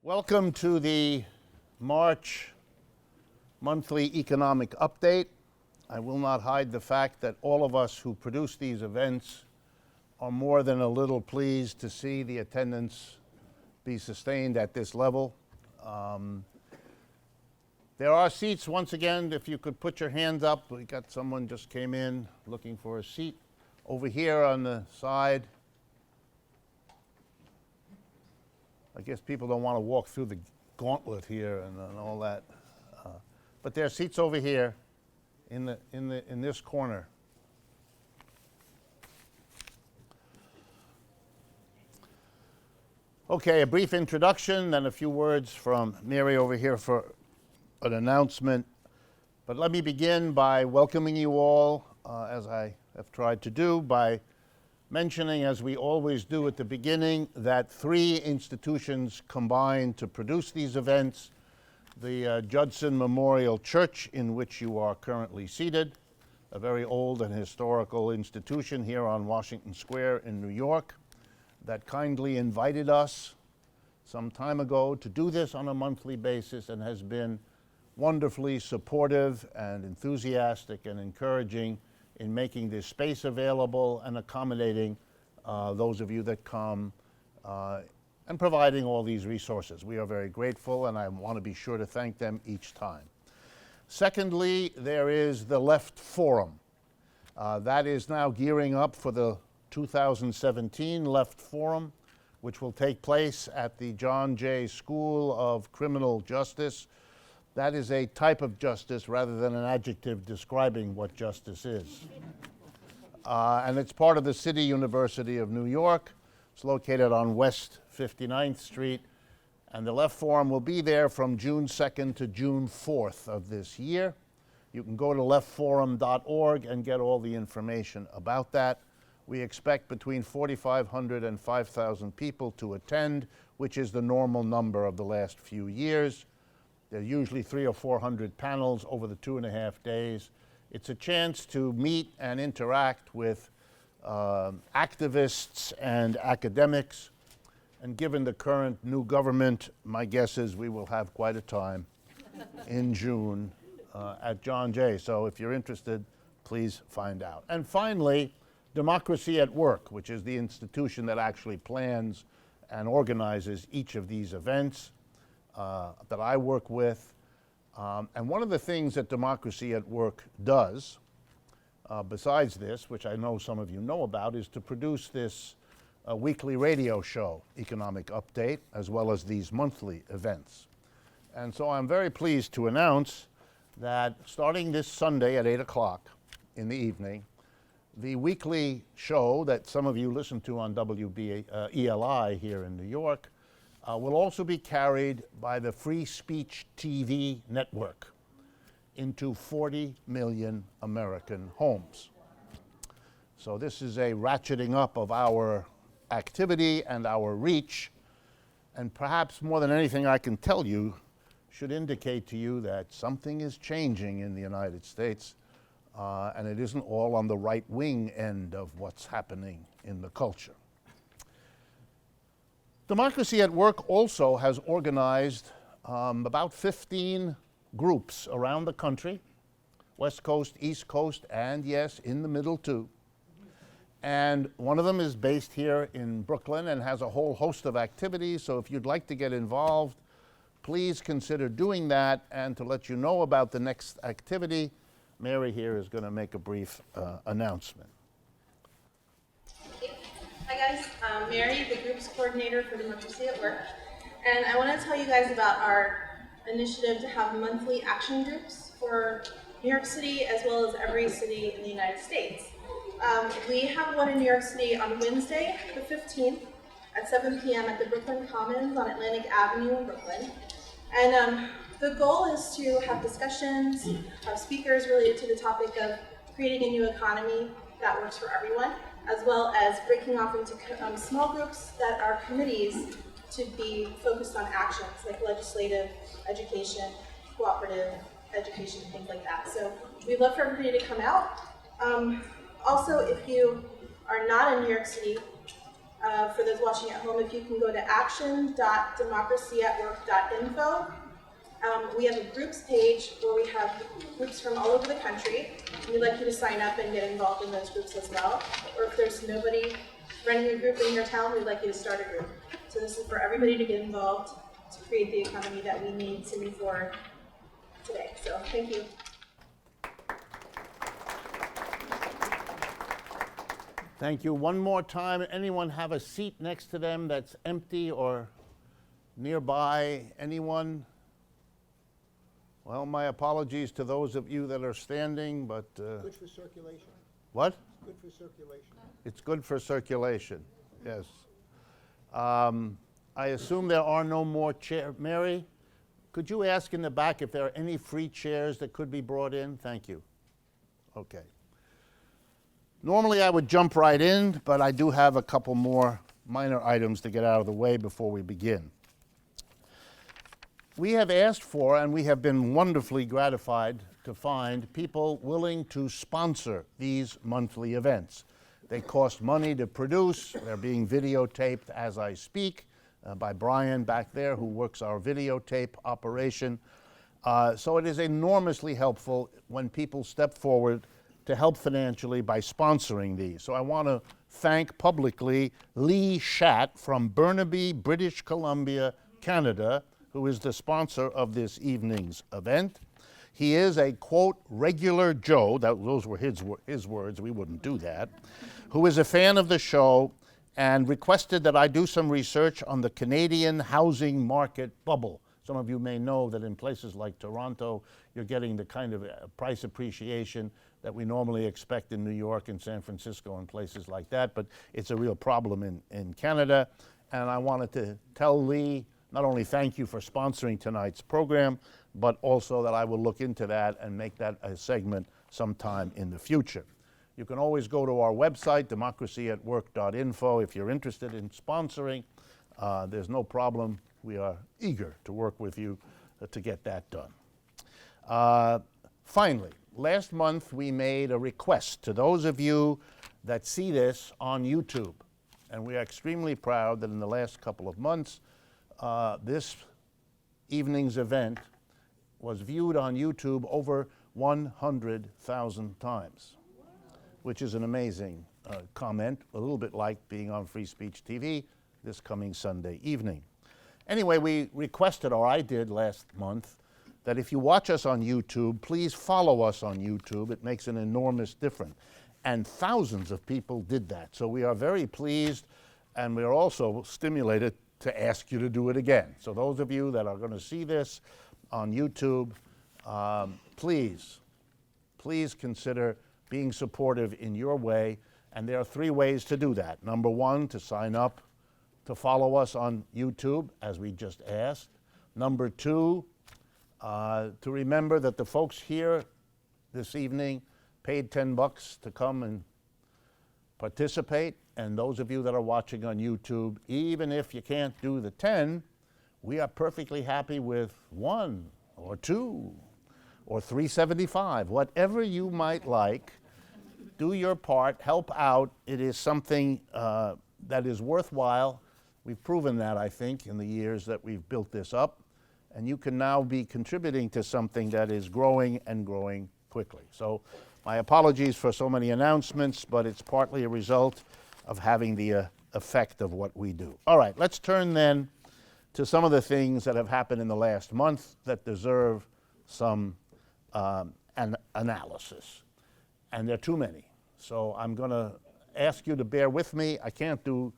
Welcome to the March monthly economic update. I will not hide the fact that all of us who produce these events are more than a little pleased to see the attendance be sustained at this level. There are seats, once again, if you could put your hands up. We got someone just came in looking for a seat over here on the side. I guess people don't want to walk through the gauntlet here and all that. But there are seats over here in this corner. Okay, a brief introduction, then a few words from Mary over here for an announcement. But let me begin by welcoming you all, as I have tried to do, by mentioning, as we always do at the beginning, that three institutions combine to produce these events: the Judson Memorial Church, in which you are currently seated, a very old and historical institution here on Washington Square in New York, that kindly invited us some time ago to do this on a monthly basis and has been wonderfully supportive and enthusiastic and encouraging in making this space available and accommodating those of you that come and providing all these resources. We are very grateful, and I want to be sure to thank them each time. Secondly, there is the Left Forum. That is now gearing up for the 2017 Left Forum, which will take place at the John Jay School of Criminal Justice. That is a type of justice rather than an adjective describing what justice is. And it's part of the City University of New York. It's located on West 59th Street. And the Left Forum will be there from June 2nd to June 4th of this year. You can go to leftforum.org and get all the information about that. We expect between 4,500 and 5,000 people to attend, which is the normal number of the last few years. There are usually 300 or 400 panels over the 2.5 days. It's a chance to meet and interact with activists and academics. And given the current new government, my guess is we will have quite a time in June at John Jay. So if you're interested, please find out. And finally, Democracy at Work, which is the institution that actually plans and organizes each of these events that I work with. And one of the things that Democracy at Work does, besides this, which I know some of you know about, is to produce this weekly radio show, Economic Update, as well as these monthly events. And so I'm very pleased to announce that starting this Sunday at 8 o'clock in the evening, the weekly show that some of you listen to on WELI here in New York will also be carried by the Free Speech TV network into 40 million American homes. So this is a ratcheting up of our activity and our reach, and perhaps more than anything I can tell you should indicate to you that something is changing in the United States, and it isn't all on the right wing end of what's happening in the culture. Democracy at Work also has organized about 15 groups around the country, West Coast, East Coast, and yes, in the middle too. And one of them is based here in Brooklyn and has a whole host of activities. So if you'd like to get involved, please consider doing that. And to let you know about the next activity, Mary here is going to make a brief announcement. Hi guys, I'm Mary, the group's coordinator for Democracy at Work, and I want to tell you guys about our initiative to have monthly action groups for New York City as well as every city in the United States. We have one in New York City on Wednesday, the 15th at 7 p.m. at the Brooklyn Commons on Atlantic Avenue in Brooklyn. And the goal is to have discussions, have speakers related to the topic of creating a new economy that works for everyone, as well as breaking off into small groups that are committees to be focused on actions like legislative, education, cooperative education, things like that. So we'd love for everybody to come out. Also, if you are not in New York City, For those watching at home, if you can go to action.democracyatwork.info. We have a groups page where we have groups from all over the country. We'd like you to sign up and get involved in those groups as well. Or if there's nobody running a group in your town, we'd like you to start a group. So this is for everybody to get involved to create the economy that we need to move forward today. So thank you. Thank you. One more time, anyone have a seat next to them that's empty or nearby? Anyone? Well, my apologies to those of you that are standing, but... Good for circulation. What? Good for circulation. It's good for circulation, yes. I assume there are no more chairs. Mary, could you ask in the back if there are any free chairs that could be brought in? Thank you. Okay. Normally I would jump right in, but I do have a couple more minor items to get out of the way before we begin. We have asked for, and we have been wonderfully gratified to find people willing to sponsor these monthly events. They cost money to produce. They're being videotaped as I speak by Brian back there, who works our videotape operation. So it is enormously helpful when people step forward to help financially by sponsoring these. So I want to thank publicly Lee Schatt from Burnaby, British Columbia, Canada, who is the sponsor of this evening's event. He is a, quote, regular Joe, those were his words, we wouldn't do that, who is a fan of the show and requested that I do some research on the Canadian housing market bubble. Some of you may know that in places like Toronto, you're getting the kind of price appreciation that we normally expect in New York and San Francisco and places like that, but it's a real problem in Canada. And I wanted to tell Lee, not only thank you for sponsoring tonight's program, but also that I will look into that and make that a segment sometime in the future. You can always go to our website, democracyatwork.info, if you're interested in sponsoring. There's no problem. We are eager to work with you to get that done. Finally, last month we made a request to those of you that see this on YouTube. And we are extremely proud that in the last couple of months, this evening's event was viewed on YouTube over 100,000 times, which is an amazing comment, a little bit like being on Free Speech TV this coming Sunday evening. Anyway, we requested, or I did last month, that if you watch us on YouTube, please follow us on YouTube. It makes an enormous difference. And thousands of people did that. So we are very pleased, and we are also stimulated to ask you to do it again. So those of you that are going to see this on YouTube, please consider being supportive in your way. And there are 3 ways to do that. Number 1, to sign up to follow us on YouTube, as we just asked. Number 2, to remember that the folks here this evening paid $10 to come and participate. And those of you that are watching on YouTube, even if you can't do the 10, we are perfectly happy with 1 or 2 or $3.75, whatever you might like. Do your part, help out. It is something that is worthwhile. We've proven that, I think, in the years that we've built this up. And you can now be contributing to something that is growing and growing quickly. So my apologies for so many announcements, but it's partly a result of having the effect of what we do. All right, let's turn then to some of the things that have happened in the last month that deserve some analysis. And there are too many. So I'm going to ask you to bear with me. I can't do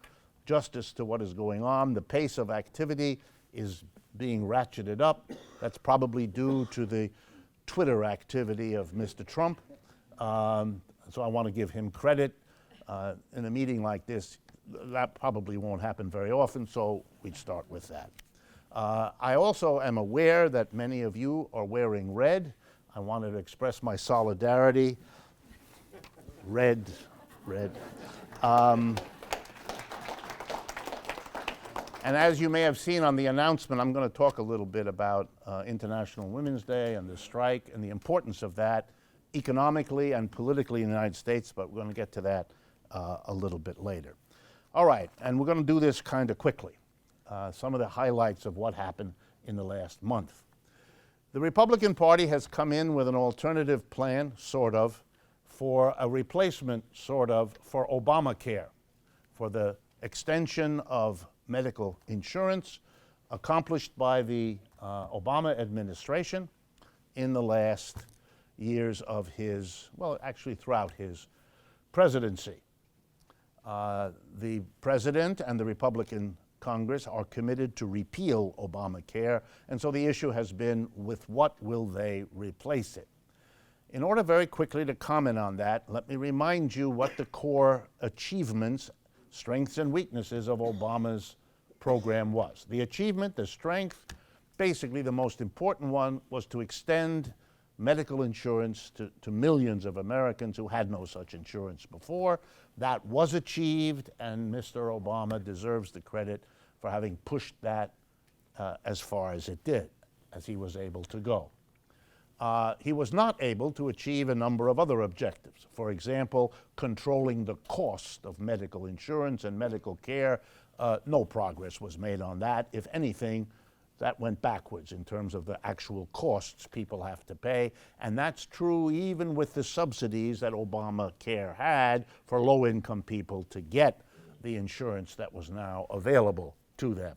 justice to what is going on. The pace of activity is being ratcheted up. That's probably due to the Twitter activity of Mr. Trump. So I want to give him credit. In a meeting like this, that probably won't happen very often, so we'd start with that. I also am aware that many of you are wearing red. I wanted to express my solidarity. Red. And as you may have seen on the announcement, I'm going to talk a little bit about International Women's Day and the strike and the importance of that economically and politically in the United States, but we're going to get to that a little bit later. All right, and we're going to do this kind of quickly. Some of the highlights of what happened in the last month. The Republican Party has come in with an alternative plan, sort of, for a replacement, sort of, for Obamacare, for the extension of medical insurance accomplished by the Obama administration in the last years of his, well, actually throughout his presidency. The president and the Republican Congress are committed to repeal Obamacare, and so the issue has been, with what will they replace it? In order very quickly to comment on that, let me remind you what the core achievements, strengths and weaknesses of Obama's program was. The achievement, the strength, basically the most important one was to extend medical insurance to millions of Americans who had no such insurance before. That was achieved, and Mr. Obama deserves the credit for having pushed that as far as it did, as he was able to go. He was not able to achieve a number of other objectives. For example, controlling the cost of medical insurance and medical care. No progress was made on that. If anything, that went backwards in terms of the actual costs people have to pay. And that's true even with the subsidies that Obamacare had for low-income people to get the insurance that was now available to them.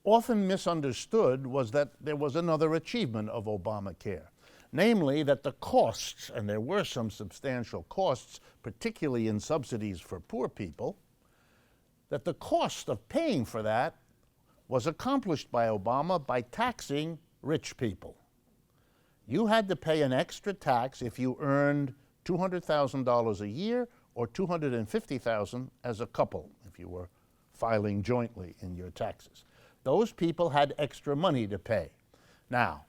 Often misunderstood was that there was another achievement of Obamacare, namely that the costs, and there were some substantial costs, particularly in subsidies for poor people, that the cost of paying for that was accomplished by Obama by taxing rich people. You had to pay an extra tax if you earned $200,000 a year or $250,000 as a couple, if you were filing jointly in your taxes. Those people had extra money to pay. Now,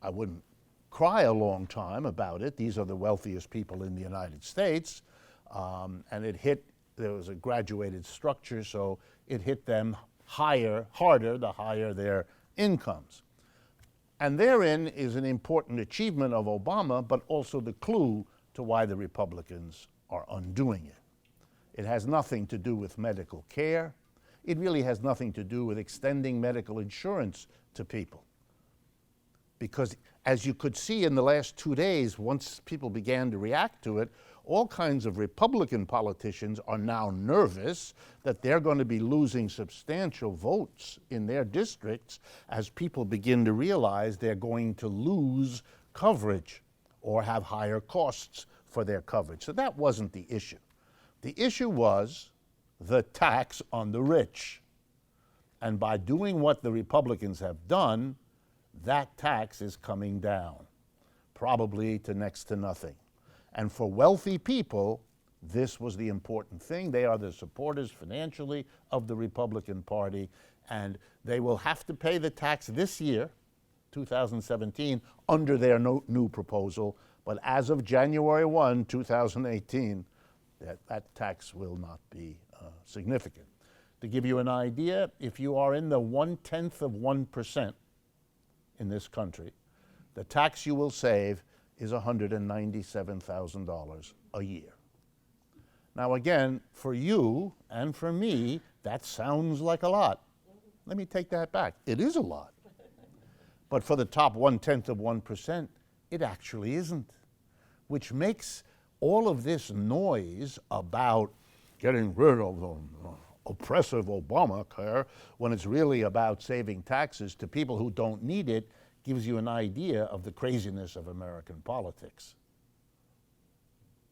I wouldn't cry a long time about it. These are the wealthiest people in the United States, and there was a graduated structure, so it hit them harder, the higher their incomes. And therein is an important achievement of Obama, but also the clue to why the Republicans are undoing it. It has nothing to do with medical care. It really has nothing to do with extending medical insurance to people. Because as you could see in the last 2 days, once people began to react to it, all kinds of Republican politicians are now nervous that they're going to be losing substantial votes in their districts as people begin to realize they're going to lose coverage or have higher costs for their coverage. So that wasn't the issue. The issue was the tax on the rich. And by doing what the Republicans have done, that tax is coming down, probably to next to nothing. And for wealthy people, this was the important thing. They are the supporters financially of the Republican Party, and they will have to pay the tax this year, 2017, under their new proposal. But as of January 1, 2018, that tax will not be significant. To give you an idea, if you are in the 1/10 of 1% in this country, the tax you will save is $197,000 a year. Now again, for you and for me, that sounds like a lot. Let me take that back. It is a lot. But for the top 1/10 of 1%, it actually isn't, which makes all of this noise about getting rid of the oppressive Obamacare when it's really about saving taxes to people who don't need it gives you an idea of the craziness of American politics.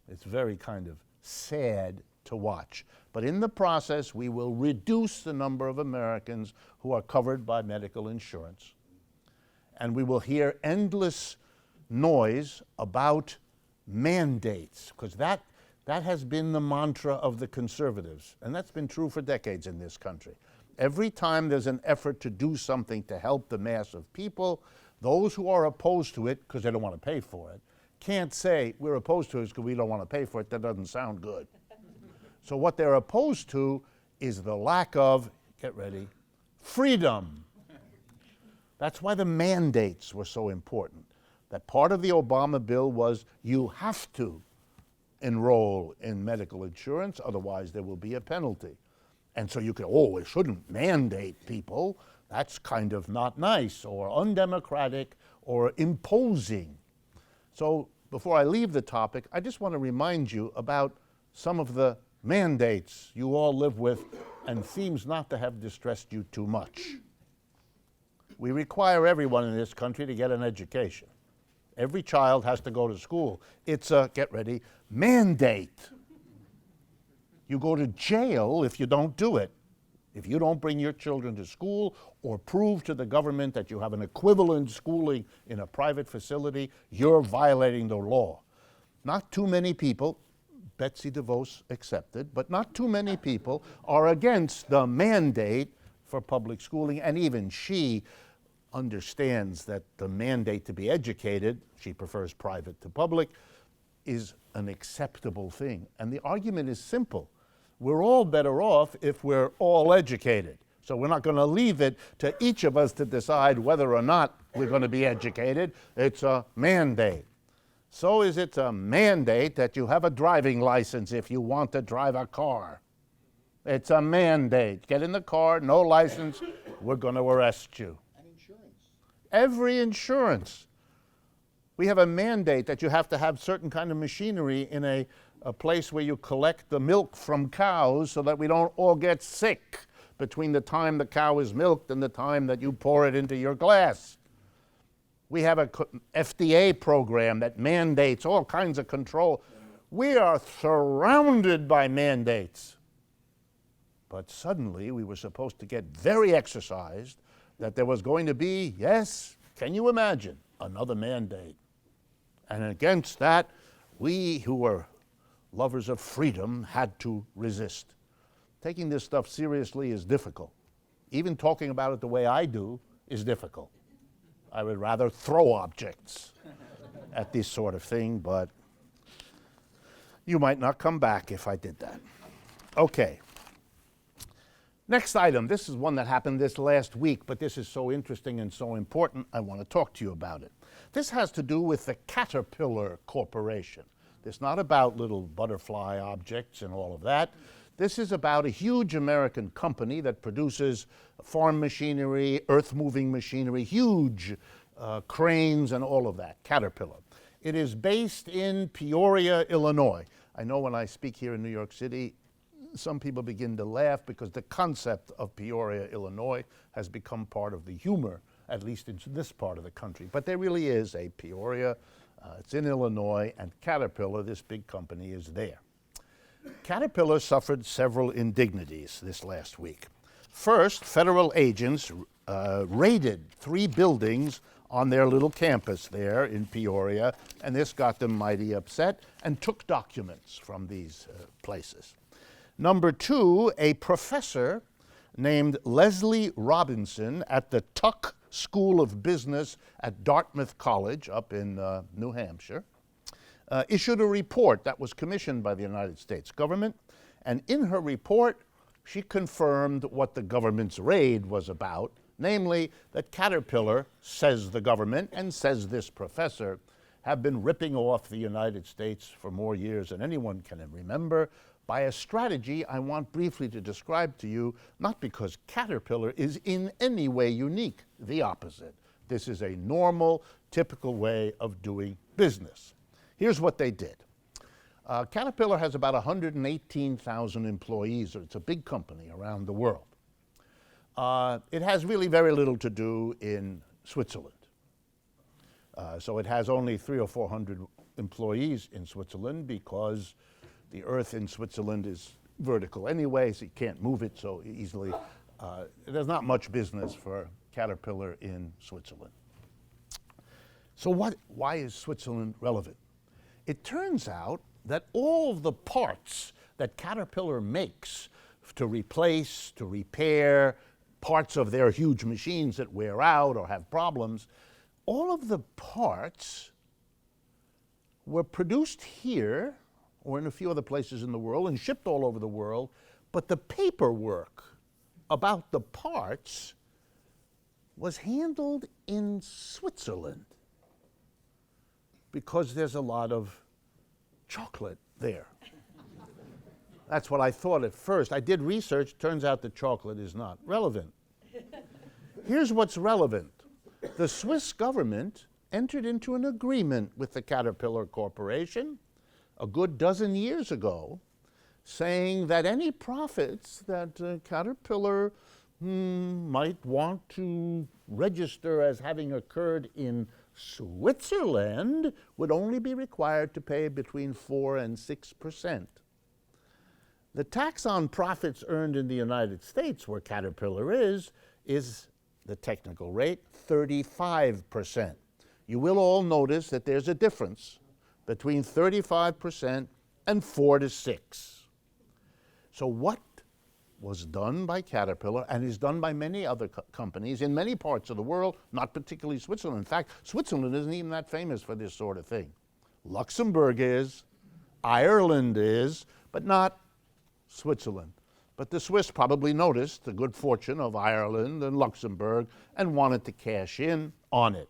It's very kind of sad to watch. But in the process, we will reduce the number of Americans who are covered by medical insurance. And we will hear endless noise about mandates, because that has been the mantra of the conservatives, and that's been true for decades in this country. Every time there's an effort to do something to help the mass of people, those who are opposed to it, because they don't want to pay for it, can't say, we're opposed to it because we don't want to pay for it. That doesn't sound good. So what they're opposed to is the lack of, get ready, freedom. That's why the mandates were so important. That part of the Obama bill was you have to enroll in medical insurance, otherwise there will be a penalty. And so you could, oh, it shouldn't mandate people. That's kind of not nice or undemocratic or imposing. So before I leave the topic, I just want to remind you about some of the mandates you all live with and seems not to have distressed you too much. We require everyone in this country to get an education. Every child has to go to school. It's a, get ready, mandate. You go to jail if you don't do it. If you don't bring your children to school or prove to the government that you have an equivalent schooling in a private facility, you're violating the law. Not too many people, Betsy DeVos accepted, but not too many people are against the mandate for public schooling, and even she understands that the mandate to be educated, she prefers private to public, is an acceptable thing. And the argument is simple. We're all better off if we're all educated. So we're not going to leave it to each of us to decide whether or not we're going to be educated. It's a mandate. So is it a mandate that you have a driving license if you want to drive a car. It's a mandate. Get in the car, no license, we're going to arrest you. And insurance. Every insurance. We have a mandate that you have to have certain kind of machinery in a place where you collect the milk from cows so that we don't all get sick between the time the cow is milked and the time that you pour it into your glass. We have a FDA program that mandates all kinds of control. We are surrounded by mandates. But suddenly we were supposed to get very exercised that there was going to be, yes, can you imagine, another mandate. And against that, we who were lovers of freedom had to resist. Taking this stuff seriously is difficult. Even talking about it the way I do is difficult. I would rather throw objects at this sort of thing, but you might not come back if I did that. Okay. Next item. This is one that happened this last week, but this is so interesting and so important, I want to talk to you about it. This has to do with the Caterpillar Corporation. It's not about little butterfly objects and all of that. This is about a huge American company that produces farm machinery, earth-moving machinery, huge cranes and all of that, Caterpillar. It is based in Peoria, Illinois. I know when I speak here in New York City, some people begin to laugh because the concept of Peoria, Illinois has become part of the humor, at least in this part of the country. But there really is a Peoria, it's in Illinois, and Caterpillar, this big company, is there. Caterpillar suffered several indignities this last week. First, federal agents raided 3 buildings on their little campus there in Peoria, and this got them mighty upset and took documents from these places. Number 2, a professor named Leslie Robinson at the Tuck School of Business at Dartmouth College up in New Hampshire issued a report that was commissioned by the United States government, and in her report she confirmed what the government's raid was about, namely that Caterpillar, says the government and says this professor, have been ripping off the United States for more years than anyone can remember by a strategy I want briefly to describe to you, not because Caterpillar is in any way unique, the opposite. This is a normal, typical way of doing business. Here's what they did. Caterpillar has about 118,000 employees, so it's a big company around the world. It has really very little to do in Switzerland. So it has only 300 or 400 employees in Switzerland because the earth in Switzerland is vertical anyway, so you can't move it so easily. There's not much business for Caterpillar in Switzerland. So why is Switzerland relevant? It turns out that all of the parts that Caterpillar makes to replace, to repair parts of their huge machines that wear out or have problems, all of the parts were produced here or in a few other places in the world and shipped all over the world, but the paperwork about the parts was handled in Switzerland because there's a lot of chocolate there. That's what I thought at first. I did research. Turns out that chocolate is not relevant. Here's what's relevant. The Swiss government entered into an agreement with the Caterpillar Corporation a good dozen years ago, saying that any profits that Caterpillar might want to register as having occurred in Switzerland would only be required to pay between 4 and 6%. The tax on profits earned in the United States, where Caterpillar is the technical rate, 35%. You will all notice that there's a difference between 35% and 4 to 6. So what was done by Caterpillar and is done by many other companies in many parts of the world, not particularly Switzerland. In fact, Switzerland isn't even that famous for this sort of thing. Luxembourg is, Ireland is, but not Switzerland. But the Swiss probably noticed the good fortune of Ireland and Luxembourg and wanted to cash in on it.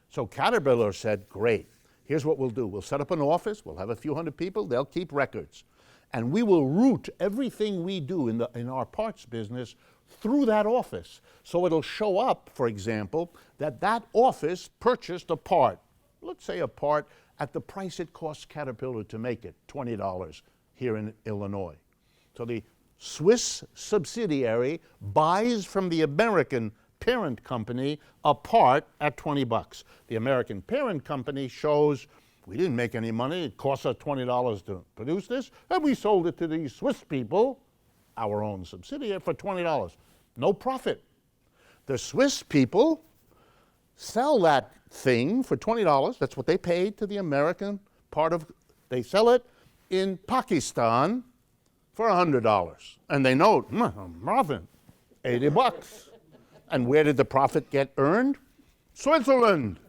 So Caterpillar said, great, here's what we'll do. We'll set up an office, we'll have a few hundred people, they'll keep records. And we will route everything we do in our parts business through that office. So it'll show up, for example, that office purchased a part, let's say a part at the price it costs Caterpillar to make it, $20 here in Illinois. So the Swiss subsidiary buys from the American parent company a part at $20. The American parent company shows, we didn't make any money, it cost us $20 to produce this, and we sold it to these Swiss people, our own subsidiary, for $20. No profit. The Swiss people sell that thing for $20, that's what they paid to the American part of, they sell it in Pakistan for $100. And they know, profit, $80. And where did the profit get earned? Switzerland.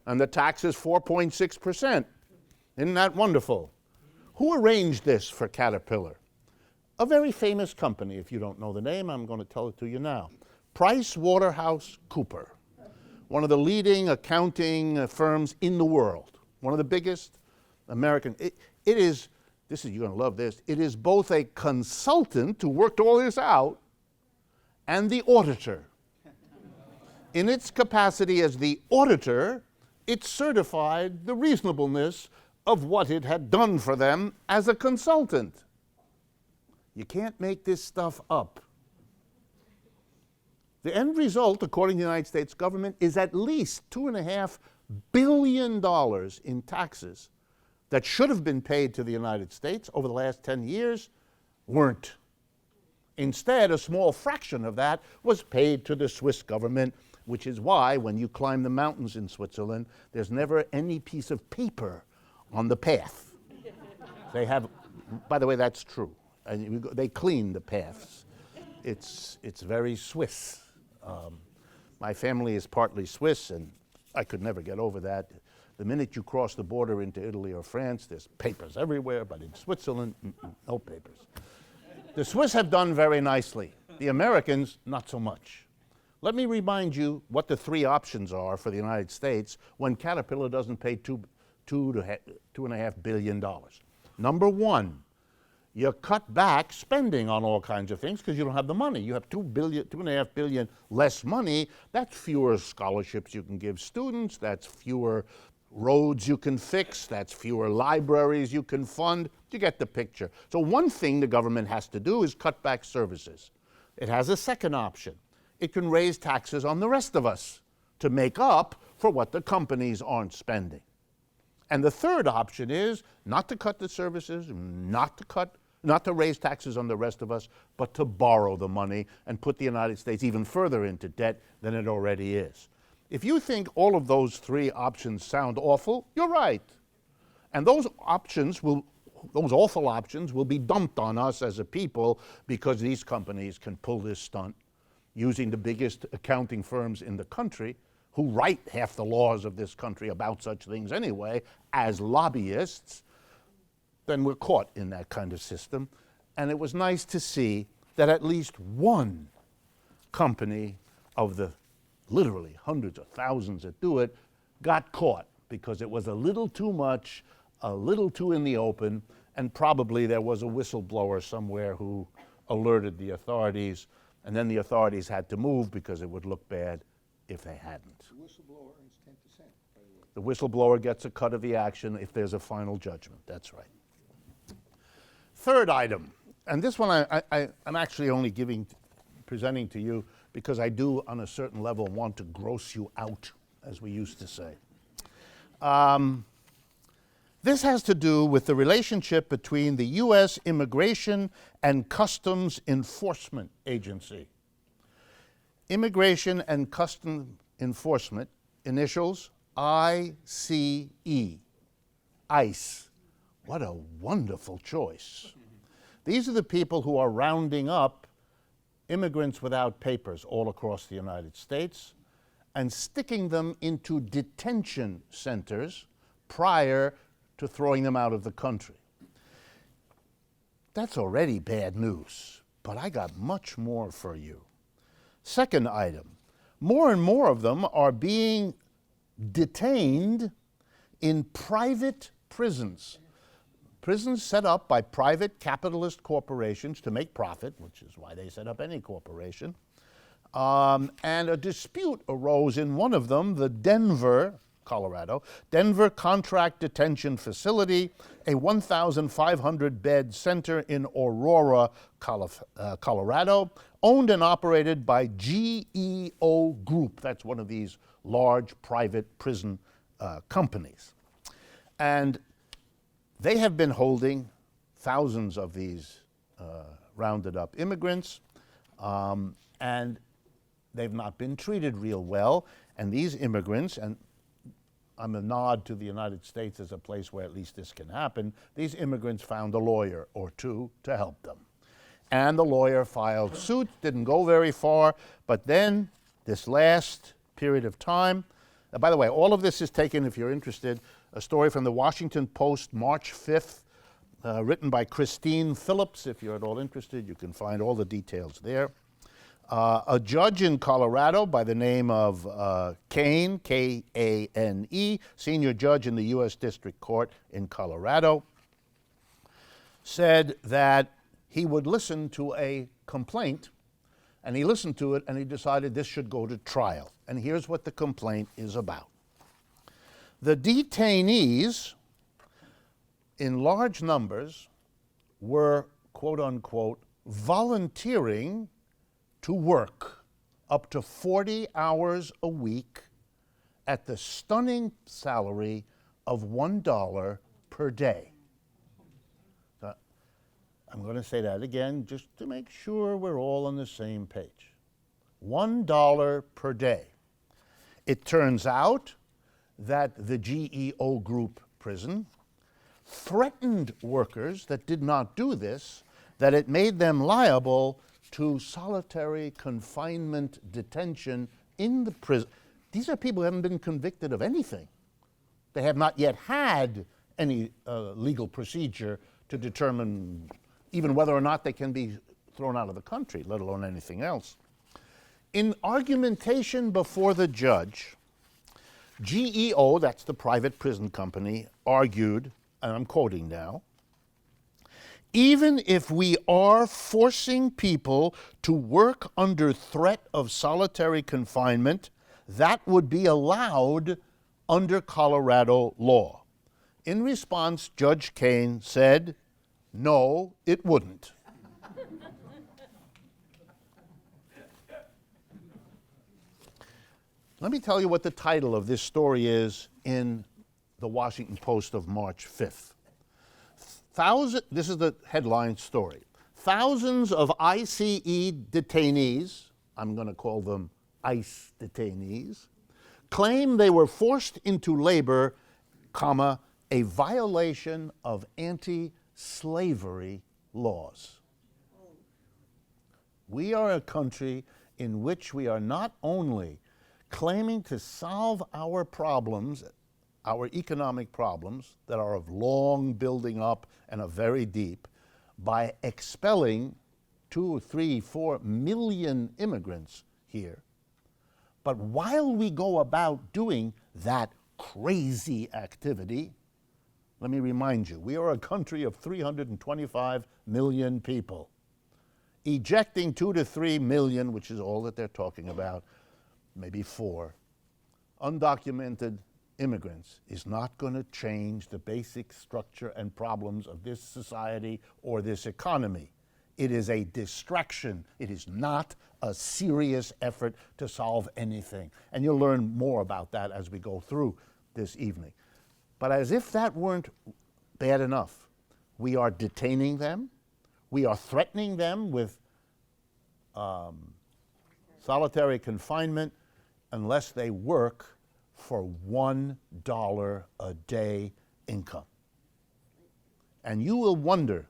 And the tax is 4.6%. Isn't that wonderful? Who arranged this for Caterpillar? A very famous company. If you don't know the name, I'm going to tell it to you now. PricewaterhouseCoopers, one of the leading accounting firms in the world, one of the biggest American. It is, you're going to love this, it is both a consultant who worked all this out and the auditor. In its capacity as the auditor, it certified the reasonableness of what it had done for them as a consultant. You can't make this stuff up. The end result, according to the United States government, is at least $2.5 billion in taxes that should have been paid to the United States over the last 10 years, weren't. Instead, a small fraction of that was paid to the Swiss government, which is why when you climb the mountains in Switzerland, there's never any piece of paper on the path. They have, by the way, that's true. And they clean the paths. It's very Swiss. My family is partly Swiss, and I could never get over that. The minute you cross the border into Italy or France, there's papers everywhere, but in Switzerland, no papers. The Swiss have done very nicely. The Americans, not so much. Let me remind you what the three options are for the United States when Caterpillar doesn't pay $2.5 billion. Number one, you cut back spending on all kinds of things because you don't have the money. You have $2.5 billion less money. That's fewer scholarships you can give students. That's fewer roads you can fix. That's fewer libraries you can fund. You get the picture. So one thing the government has to do is cut back services. It has a second option. It can raise taxes on the rest of us to make up for what the companies aren't spending. And the third option is not to cut the services, not to raise taxes on the rest of us, but to borrow the money and put the United States even further into debt than it already is. If you think all of those three options sound awful, you're right. And those awful options will be dumped on us as a people because these companies can pull this stunt using the biggest accounting firms in the country, who write half the laws of this country about such things anyway, as lobbyists. Then we're caught in that kind of system. And it was nice to see that at least one company of the literally hundreds of thousands that do it got caught because it was a little too much a little too in the open, and probably there was a whistleblower somewhere who alerted the authorities, and then the authorities had to move because it would look bad if they hadn't. The whistleblower earns 10%, by the way. The whistleblower gets a cut of the action if there's a final judgment. That's right. Third item, and this one I'm actually only presenting to you because I do, on a certain level, want to gross you out, as we used to say. This has to do with the relationship between the U.S. Immigration and Customs Enforcement Agency. Immigration and Customs Enforcement, initials ICE. ICE. What a wonderful choice. These are the people who are rounding up immigrants without papers all across the United States and sticking them into detention centers prior to throwing them out of the country. That's already bad news, but I got much more for you. Second item, more and more of them are being detained in private prisons. Prisons set up by private capitalist corporations to make profit, which is why they set up any corporation. And a dispute arose in one of them, the Denver, Colorado, Denver Contract Detention Facility, a 1,500-bed center in Aurora, Colorado, owned and operated by GEO Group. That's one of these large private prison companies. And they have been holding thousands of these rounded up immigrants, and they've not been treated real well. And these immigrants, and I'm a nod to the United States as a place where at least this can happen, these immigrants found a lawyer or two to help them. And the lawyer filed suit, didn't go very far, but then this last period of time, by the way, all of this is taken, if you're interested, a story from the Washington Post, March 5th, written by Christine Phillips. If you're at all interested, you can find all the details there. A judge in Colorado by the name of Kane, K-A-N-E, senior judge in the U.S. District Court in Colorado, said that he would listen to a complaint, and he listened to it, and he decided this should go to trial. And here's what the complaint is about. The detainees, in large numbers, were, quote unquote, volunteering to work up to 40 hours a week at the stunning salary of $1 per day. I'm going to say that again just to make sure we're all on the same page. $1 per day. It turns out that the GEO Group prison threatened workers that did not do this, that it made them liable to solitary confinement detention in the prison. These are people who haven't been convicted of anything. They have not yet had any legal procedure to determine even whether or not they can be thrown out of the country, let alone anything else. In argumentation before the judge, GEO, that's the private prison company, argued, and I'm quoting now, even if we are forcing people to work under threat of solitary confinement, that would be allowed under Colorado law. In response, Judge Kane said, no, it wouldn't. Let me tell you what the title of this story is in the Washington Post of March 5th. This is the headline story. Thousands of ICE detainees, I'm going to call them ICE detainees, claim they were forced into labor, comma, a violation of anti-slavery laws. We are a country in which we are not only claiming to solve our problems, our economic problems that are of long building up and are very deep, by expelling 2, 3, 4 million immigrants here. But while we go about doing that crazy activity, Let me remind you, we are a country of 325 million people. Ejecting 2 to 3 million, which is all that they're talking about, maybe 4, undocumented immigrants is not going to change the basic structure and problems of this society or this economy. It is a distraction. It is not a serious effort to solve anything. And you'll learn more about that as we go through this evening. But as if that weren't bad enough, we are detaining them. We are threatening them with solitary confinement unless they work for $1 a day income. And you will wonder,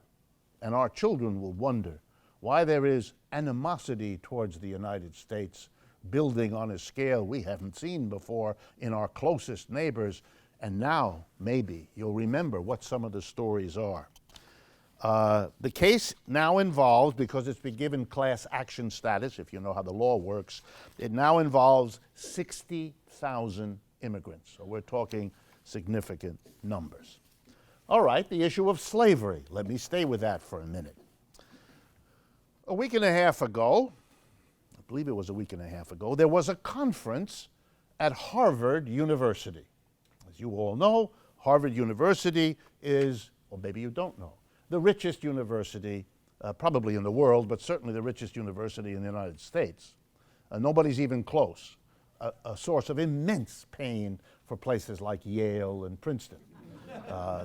and our children will wonder, why there is animosity towards the United States building on a scale we haven't seen before in our closest neighbors. And now, maybe, you'll remember what some of the stories are. The case now involves, because it's been given class action status, if you know how the law works, it now involves 60,000 immigrants. So we're talking significant numbers. All right, the issue of slavery. Let me stay with that for a minute. A week and a half ago, I believe it was a week and a half ago, there was a conference at Harvard University. As you all know, Harvard University is, or maybe you don't know, the richest university, probably in the world, but certainly the richest university in the United States. Nobody's even close. A source of immense pain for places like Yale and Princeton.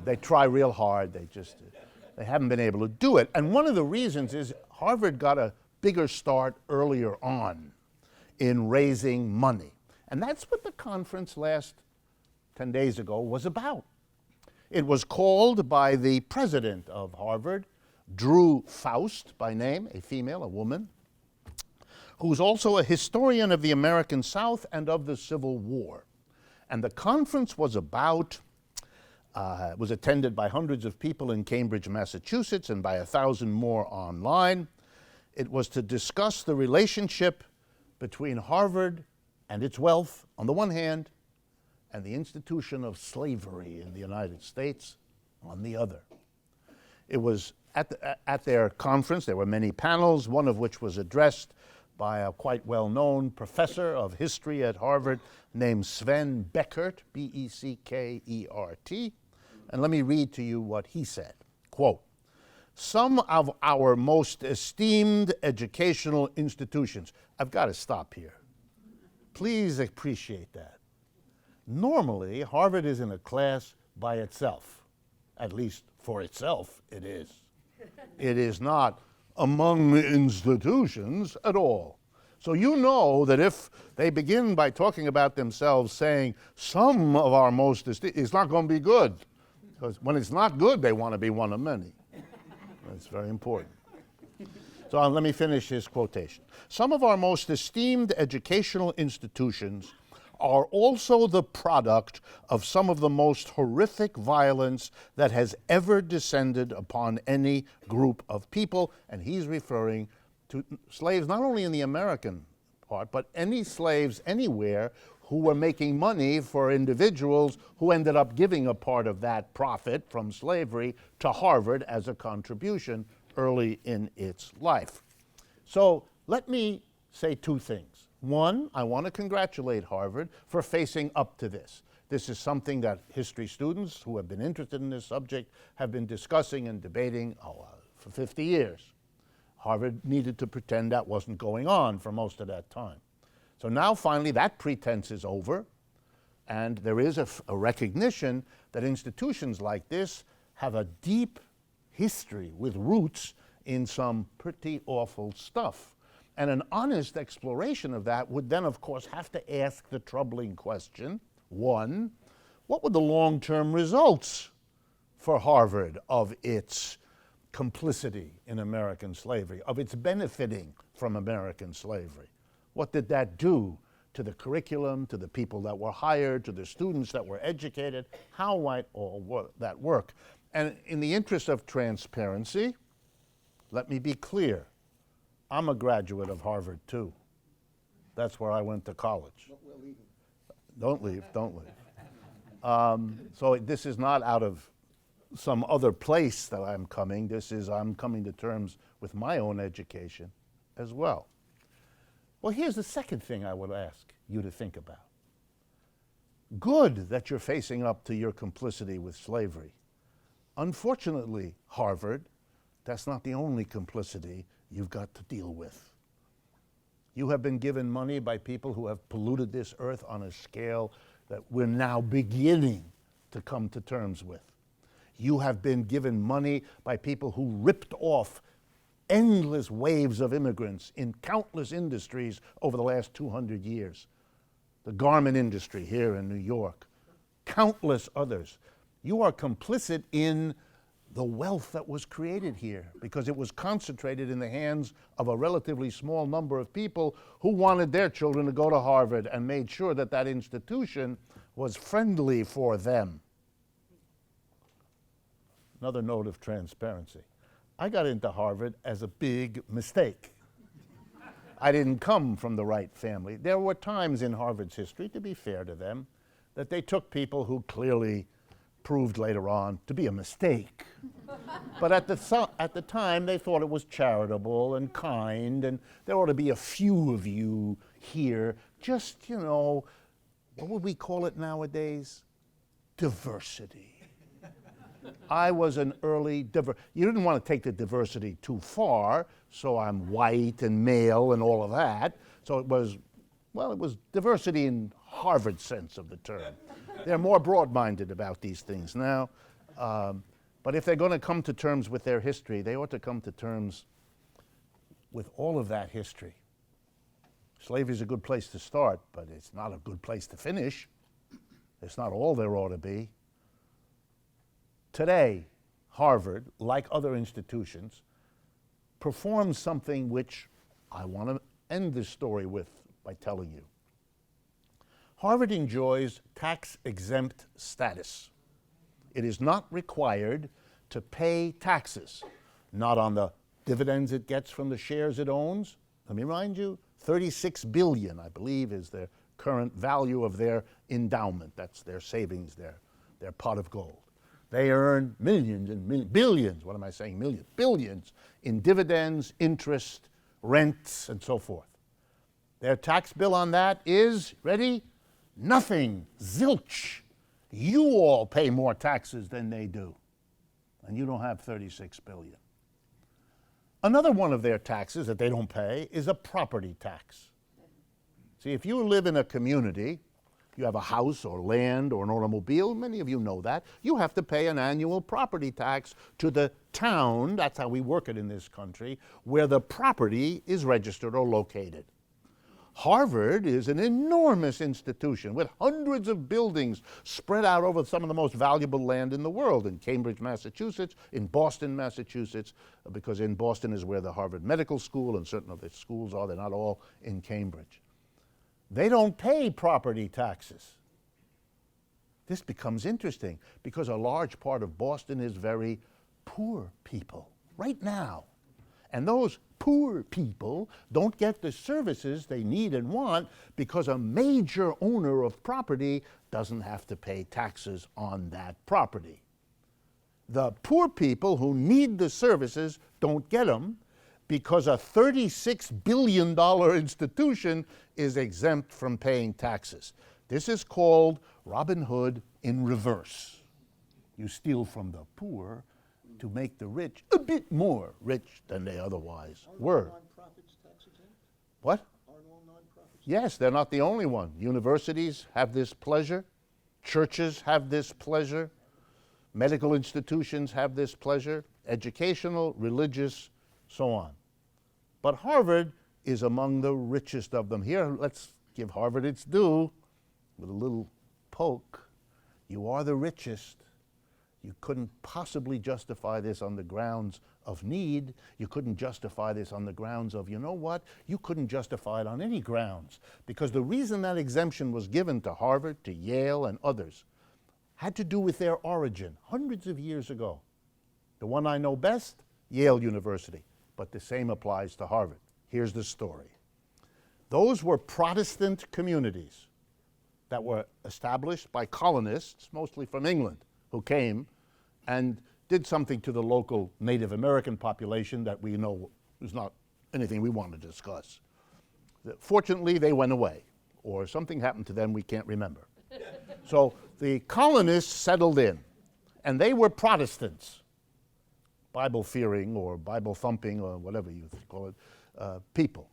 They try real hard, they haven't been able to do it. And one of the reasons is Harvard got a bigger start earlier on in raising money. And that's what the conference last 10 days ago was about. It was called by the president of Harvard, Drew Faust by name, a female, a woman, who's also a historian of the American South and of the Civil War. And the conference was about, it was attended by hundreds of people in Cambridge, Massachusetts, and by 1,000 more online. It was to discuss the relationship between Harvard and its wealth, on the one hand, and the institution of slavery in the United States on the other. It was at their conference, there were many panels, one of which was addressed by a quite well-known professor of history at Harvard named Sven Beckert, B-E-C-K-E-R-T. And let me read to you what he said. Quote, "Some of our most esteemed educational institutions," I've got to stop here. Please appreciate that. Normally, Harvard is in a class by itself. At least for itself, it is. It is not among the institutions at all. So you know that if they begin by talking about themselves saying, some of our most esteemed, it's not going to be good. Because when it's not good, they want to be one of many. That's very important. So let me finish his quotation. "Some of our most esteemed educational institutions are also the product of some of the most horrific violence that has ever descended upon any group of people," and he's referring to slaves not only in the American part, but any slaves anywhere who were making money for individuals who ended up giving a part of that profit from slavery to Harvard as a contribution early in its life. So let me say two things. One, I want to congratulate Harvard for facing up to this. This is something that history students who have been interested in this subject have been discussing and debating for 50 years. Harvard needed to pretend that wasn't going on for most of that time. So now finally that pretense is over, and there is a recognition that institutions like this have a deep history with roots in some pretty awful stuff. And an honest exploration of that would then, of course, have to ask the troubling question, one, what were the long-term results for Harvard of its complicity in American slavery, of its benefiting from American slavery? What did that do to the curriculum, to the people that were hired, to the students that were educated? How might all that work? And in the interest of transparency, let me be clear. I'm a graduate of Harvard, too. That's where I went to college. We're leaving. Don't leave, don't leave. So this is not out of some other place that I'm coming. This is, I'm coming to terms with my own education as well. Well, here's the second thing I would ask you to think about. Good that you're facing up to your complicity with slavery. Unfortunately, Harvard, that's not the only complicity you've got to deal with. You have been given money by people who have polluted this earth on a scale that we're now beginning to come to terms with. You have been given money by people who ripped off endless waves of immigrants in countless industries over the last 200 years. The garment industry here in New York, countless others. You are complicit in the wealth that was created here because it was concentrated in the hands of a relatively small number of people who wanted their children to go to Harvard and made sure that that institution was friendly for them. Another note of transparency. I got into Harvard as a big mistake. I didn't come from the right family. There were times in Harvard's history, to be fair to them, that they took people who clearly proved later on to be a mistake. But at the time, they thought it was charitable and kind, and there ought to be a few of you here, just, you know, what would we call it nowadays? Diversity. I was an early you didn't want to take the diversity too far, so I'm white and male and all of that. So it was, well, it was diversity in Harvard sense of the term. They're more broad-minded about these things now. But if they're going to come to terms with their history, they ought to come to terms with all of that history. Slavery is a good place to start, but it's not a good place to finish. It's not all there ought to be. Today, Harvard, like other institutions, performs something which I want to end this story with by telling you. Harvard enjoys tax-exempt status. It is not required to pay taxes, not on the dividends it gets from the shares it owns. Let me remind you, $36 billion, I believe, is the current value of their endowment. That's their savings, their pot of gold. They earn millions and billions, what am I saying, millions, billions in dividends, interest, rents, and so forth. Their tax bill on that is, ready? Nothing, zilch. You all pay more taxes than they do, and you don't have $36 billion. Another one of their taxes that they don't pay is a property tax. See, if you live in a community, you have a house or land or an automobile, many of you know that, you have to pay an annual property tax to the town, that's how we work it in this country, where the property is registered or located. Harvard is an enormous institution with hundreds of buildings spread out over some of the most valuable land in the world, in Cambridge, Massachusetts, in Boston, Massachusetts, because in Boston is where the Harvard Medical School and certain of the schools are. They're not all in Cambridge. They don't pay property taxes. This becomes interesting because a large part of Boston is very poor people right now. And those poor people don't get the services they need and want because a major owner of property doesn't have to pay taxes on that property. The poor people who need the services don't get them because a $36 billion institution is exempt from paying taxes. This is called Robin Hood in reverse. You steal from the poor to make the rich a bit more rich than they otherwise were. Aren't all nonprofits tax exempt? What? Aren't all nonprofits? Yes, they're not the only one. Universities have this pleasure. Churches have this pleasure. Medical institutions have this pleasure. Educational, religious, so on. But Harvard is among the richest of them. Here, let's give Harvard its due with a little poke. You are the richest. You couldn't possibly justify this on the grounds of need. You couldn't justify this on the grounds of, you know what? You couldn't justify it on any grounds. Because the reason that exemption was given to Harvard, to Yale, and others had to do with their origin hundreds of years ago. The one I know best, Yale University. But the same applies to Harvard. Here's the story. Those were Protestant communities that were established by colonists, mostly from England, who came and did something to the local Native American population that we know is not anything we want to discuss. Fortunately, they went away, or something happened to them we can't remember. So the colonists settled in, and they were Protestants, Bible-fearing or Bible-thumping or whatever you call it, people.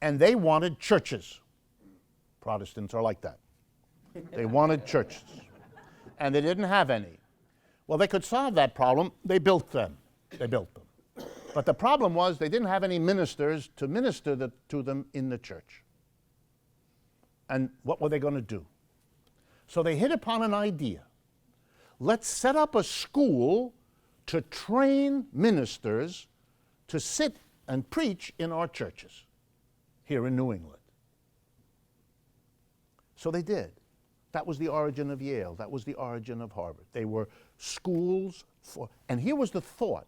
And they wanted churches. Protestants are like that. They wanted churches, and they didn't have any. Well, they could solve that problem. They built them. They built them. But the problem was they didn't have any ministers to minister to them in the church. And what were they going to do? So they hit upon an idea. Let's set up a school to train ministers to sit and preach in our churches here in New England. So they did. That was the origin of Yale. That was the origin of Harvard. They were schools for, and here was the thought.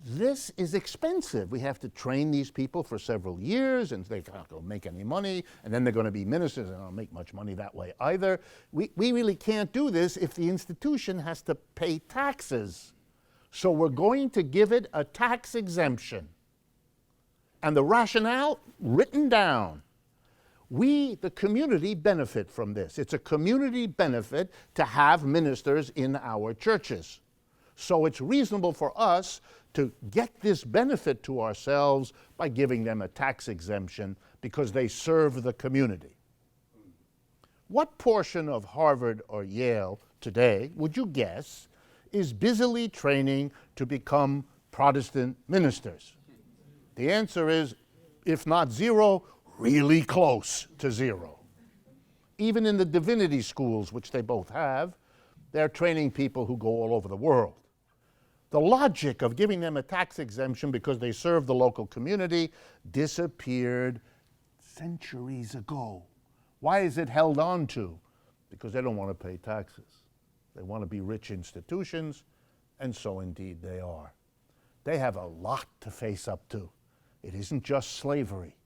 This is expensive. We have to train these people for several years, and they're not going to make any money, and then they're going to be ministers, and they don't make much money that way either. We really can't do this if the institution has to pay taxes. So we're going to give it a tax exemption. And the rationale written down. We, the community, benefit from this. It's a community benefit to have ministers in our churches. So it's reasonable for us to get this benefit to ourselves by giving them a tax exemption because they serve the community. What portion of Harvard or Yale today, would you guess, is busily training to become Protestant ministers? The answer is, if not zero, really close to zero. Even in the divinity schools, which they both have, they're training people who go all over the world. The logic of giving them a tax exemption because they serve the local community disappeared centuries ago. Why is it held on to? Because they don't want to pay taxes. They want to be rich institutions, and so indeed they are. They have a lot to face up to. It isn't just slavery.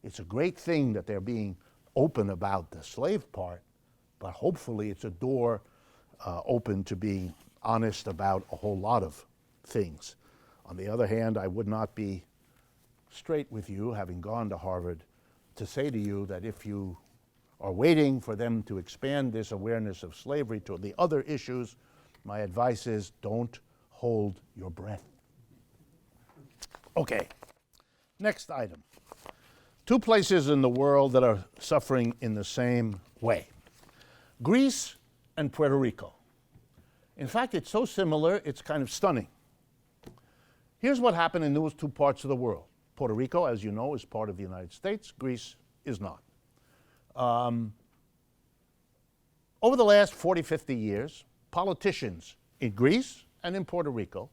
It's a great thing that they're being open about the slave part, but hopefully it's a door open to being honest about a whole lot of things. On the other hand, I would not be straight with you, having gone to Harvard, to say to you that if you are waiting for them to expand this awareness of slavery to the other issues, my advice is don't hold your breath. Okay, next item. Two places in the world that are suffering in the same way. Greece and Puerto Rico. In fact, it's so similar, it's kind of stunning. Here's what happened in those two parts of the world. Puerto Rico, as you know, is part of the United States. Greece is not. Over the last 40, 50 years, politicians in Greece and in Puerto Rico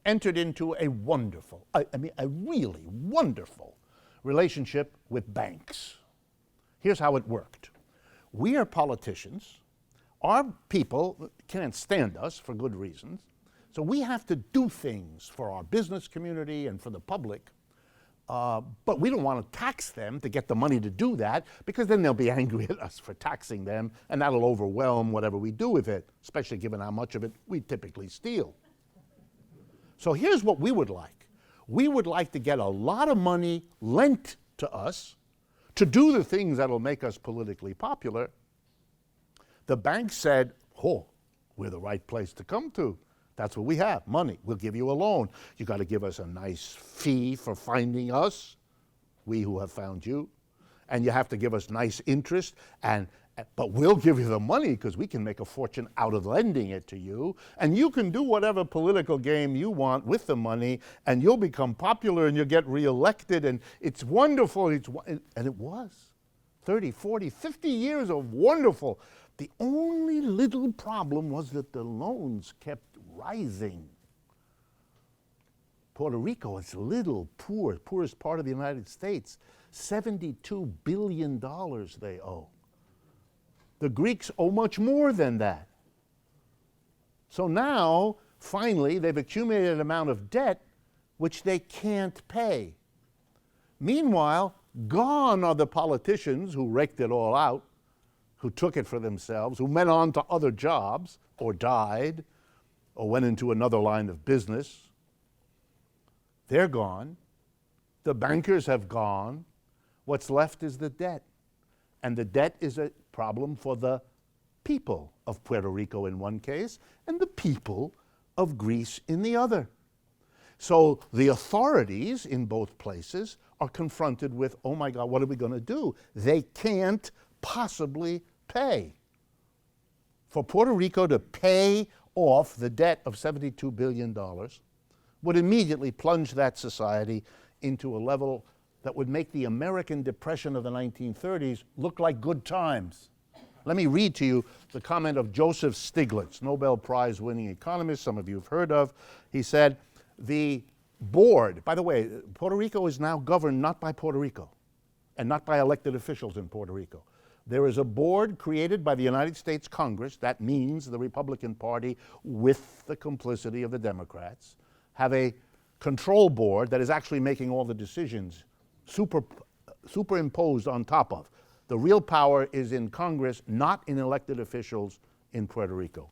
entered into a wonderful, a really wonderful relationship with banks. Here's how it worked. We are politicians. Our people can't stand us for good reasons, so we have to do things for our business community and for the public, but we don't want to tax them to get the money to do that, because then they'll be angry at us for taxing them, and that'll overwhelm whatever we do with it, especially given how much of it we typically steal. So here's what we would like. We would like to get a lot of money lent to us to do the things that'll make us politically popular. The bank said, oh, we're the right place to come to. That's what we have, money. We'll give you a loan. You got to give us a nice fee for finding us, we who have found you. And you have to give us nice interest, but we'll give you the money because we can make a fortune out of lending it to you. And you can do whatever political game you want with the money, and you'll become popular and you'll get reelected. And it's wonderful. And it was 30, 40, 50 years of wonderful. The only little problem was that the loans kept rising. Puerto Rico is little, poorest part of the United States. $72 billion they owe. The Greeks owe much more than that. So now, finally, they've accumulated an amount of debt which they can't pay. Meanwhile, gone are the politicians who raked it all out, who took it for themselves, who went on to other jobs or died, or went into another line of business. They're gone. The bankers have gone. What's left is the debt. And the debt is a problem for the people of Puerto Rico in one case, and the people of Greece in the other. So the authorities in both places are confronted with, oh my God, what are we going to do? They can't possibly pay. For Puerto Rico to pay off the debt of $72 billion would immediately plunge that society into a level that would make the American Depression of the 1930s look like good times. Let me read to you the comment of Joseph Stiglitz, Nobel Prize-winning economist, some of you have heard of. He said, the board, by the way, Puerto Rico is now governed not by Puerto Rico and not by elected officials in Puerto Rico. There is a board created by the United States Congress, that means the Republican Party with the complicity of the Democrats, have a control board that is actually making all the decisions superimposed on top of. The real power is in Congress, not in elected officials in Puerto Rico.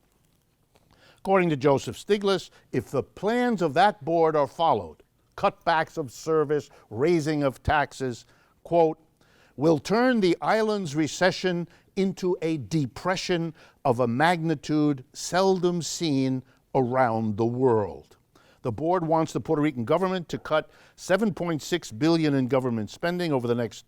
According to Joseph Stiglitz, if the plans of that board are followed, cutbacks of service, raising of taxes, quote, will turn the island's recession into a depression of a magnitude seldom seen around the world. The board wants the Puerto Rican government to cut $7.6 billion in government spending over the next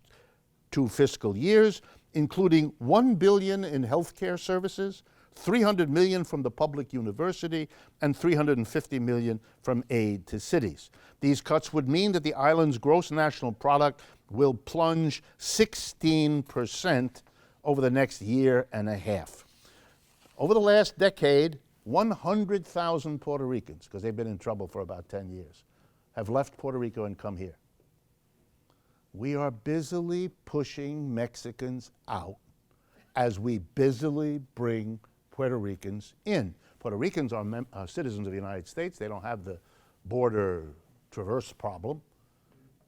2 fiscal years, including $1 billion in healthcare services, $300 million from the public university, and $350 million from aid to cities. These cuts would mean that the island's gross national product will plunge 16% over the next year and a half. Over the last decade, 100,000 Puerto Ricans, because they've been in trouble for about 10 years, have left Puerto Rico and come here. We are busily pushing Mexicans out as we busily bring Puerto Ricans in. Puerto Ricans are citizens of the United States. They don't have the border traverse problem,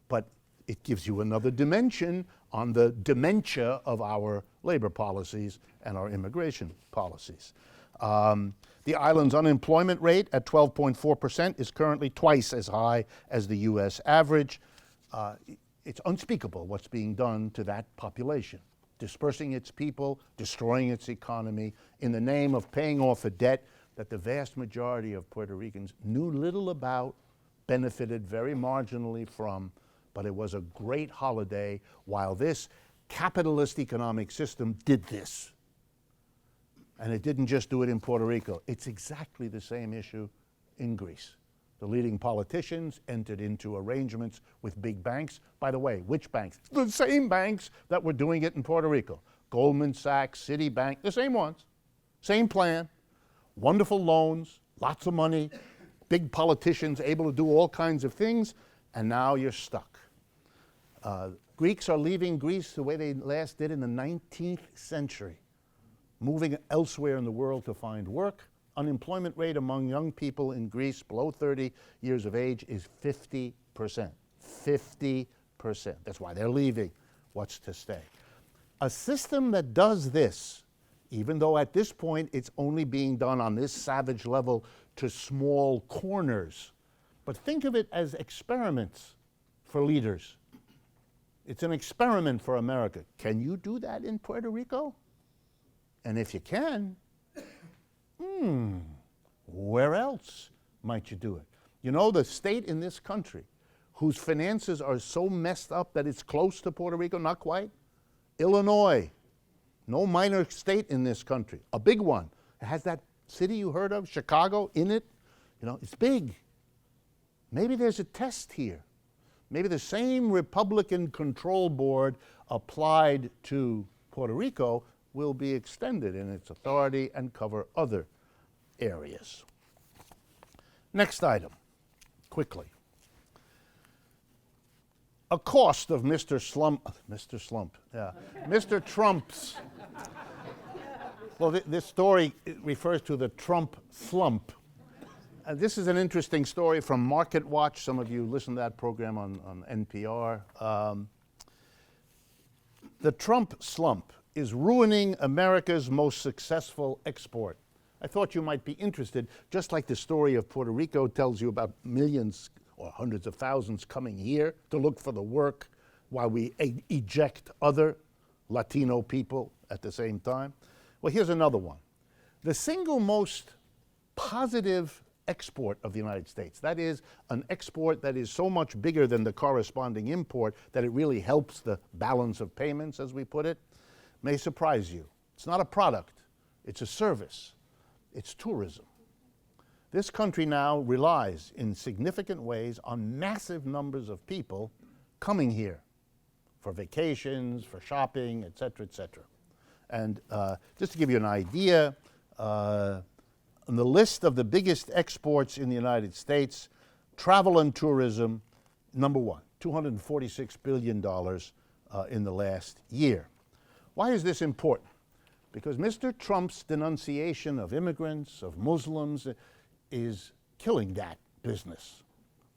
but it gives you another dimension on the dementia of our labor policies and our immigration policies. The island's unemployment rate at 12.4% is currently twice as high as the U.S. average. It's unspeakable what's being done to that population, dispersing its people, destroying its economy in the name of paying off a debt that the vast majority of Puerto Ricans knew little about, benefited very marginally from, but it was a great holiday while this capitalist economic system did this. And it didn't just do it in Puerto Rico. It's exactly the same issue in Greece. The leading politicians entered into arrangements with big banks. By the way, which banks? The same banks that were doing it in Puerto Rico. Goldman Sachs, Citibank, the same ones. Same plan. Wonderful loans, lots of money, big politicians able to do all kinds of things, and now you're stuck. Greeks are leaving Greece the way they last did in the 19th century, moving elsewhere in the world to find work. Unemployment rate among young people in Greece below 30 years of age is 50%. 50%. That's why they're leaving. What's to stay? A system that does this, even though at this point it's only being done on this savage level to small corners, but think of it as experiments for leaders. It's an experiment for America. Can you do that in Puerto Rico? And if you can, where else might you do it? You know, the state in this country whose finances are so messed up that it's close to Puerto Rico, not quite, Illinois, no minor state in this country, a big one. It has that city you heard of, Chicago, in it. You know, it's big. Maybe there's a test here. Maybe the same Republican control board applied to Puerto Rico will be extended in its authority and cover other areas. Next item, quickly. A cost of Mr. Trump's. Well, this story refers to the Trump Slump. This is an interesting story from Market Watch. Some of you listen to that program on NPR. The Trump Slump is ruining America's most successful export. I thought you might be interested, just like the story of Puerto Rico tells you about millions or hundreds of thousands coming here to look for the work while we eject other Latino people at the same time. Well, here's another one. The single most positive export of the United States, that is, an export that is so much bigger than the corresponding import that it really helps the balance of payments, as we put it, may surprise you. It's not a product, it's a service. It's tourism. This country now relies in significant ways on massive numbers of people coming here for vacations, for shopping, et cetera, et cetera. And just to give you an idea, on the list of the biggest exports in the United States, travel and tourism, number one, $246 billion in the last year. Why is this important? Because Mr. Trump's denunciation of immigrants, of Muslims, is killing that business.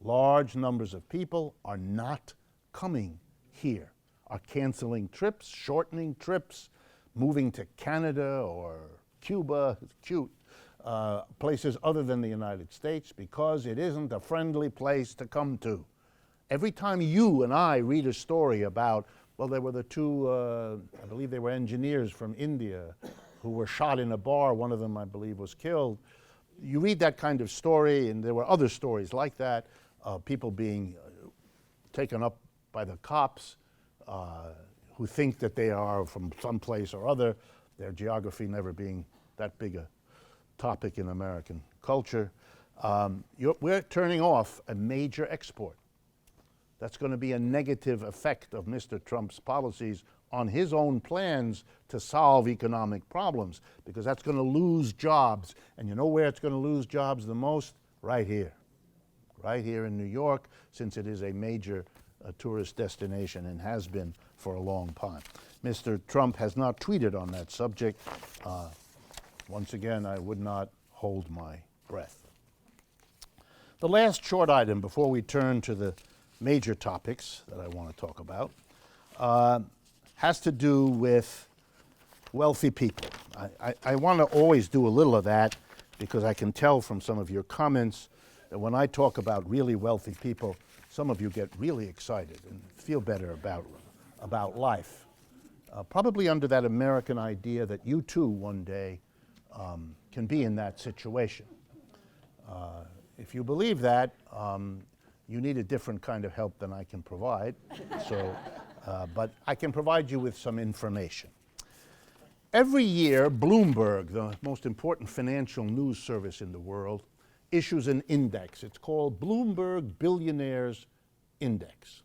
Large numbers of people are not coming here, are canceling trips, shortening trips, moving to Canada or Cuba, cute, places other than the United States because it isn't a friendly place to come to. Every time you and I read a story about, well, there were the two, I believe they were engineers from India who were shot in a bar. One of them, I believe, was killed. You read that kind of story, and there were other stories like that, people being taken up by the cops who think that they are from someplace or other, their geography never being that big a topic in American culture. We're turning off a major export. That's going to be a negative effect of Mr. Trump's policies on his own plans to solve economic problems, because that's going to lose jobs. And you know where it's going to lose jobs the most? Right here in New York, since it is a major tourist destination and has been for a long time. Mr. Trump has not tweeted on that subject. Once again, I would not hold my breath. The last short item before we turn to the major topics that I want to talk about has to do with wealthy people. I want to always do a little of that because I can tell from some of your comments that when I talk about really wealthy people, some of you get really excited and feel better about life. Probably under that American idea that you too one day can be in that situation. If you believe that, you need a different kind of help than I can provide. So, but I can provide you with some information. Every year, Bloomberg, the most important financial news service in the world, issues an index. It's called Bloomberg Billionaires Index.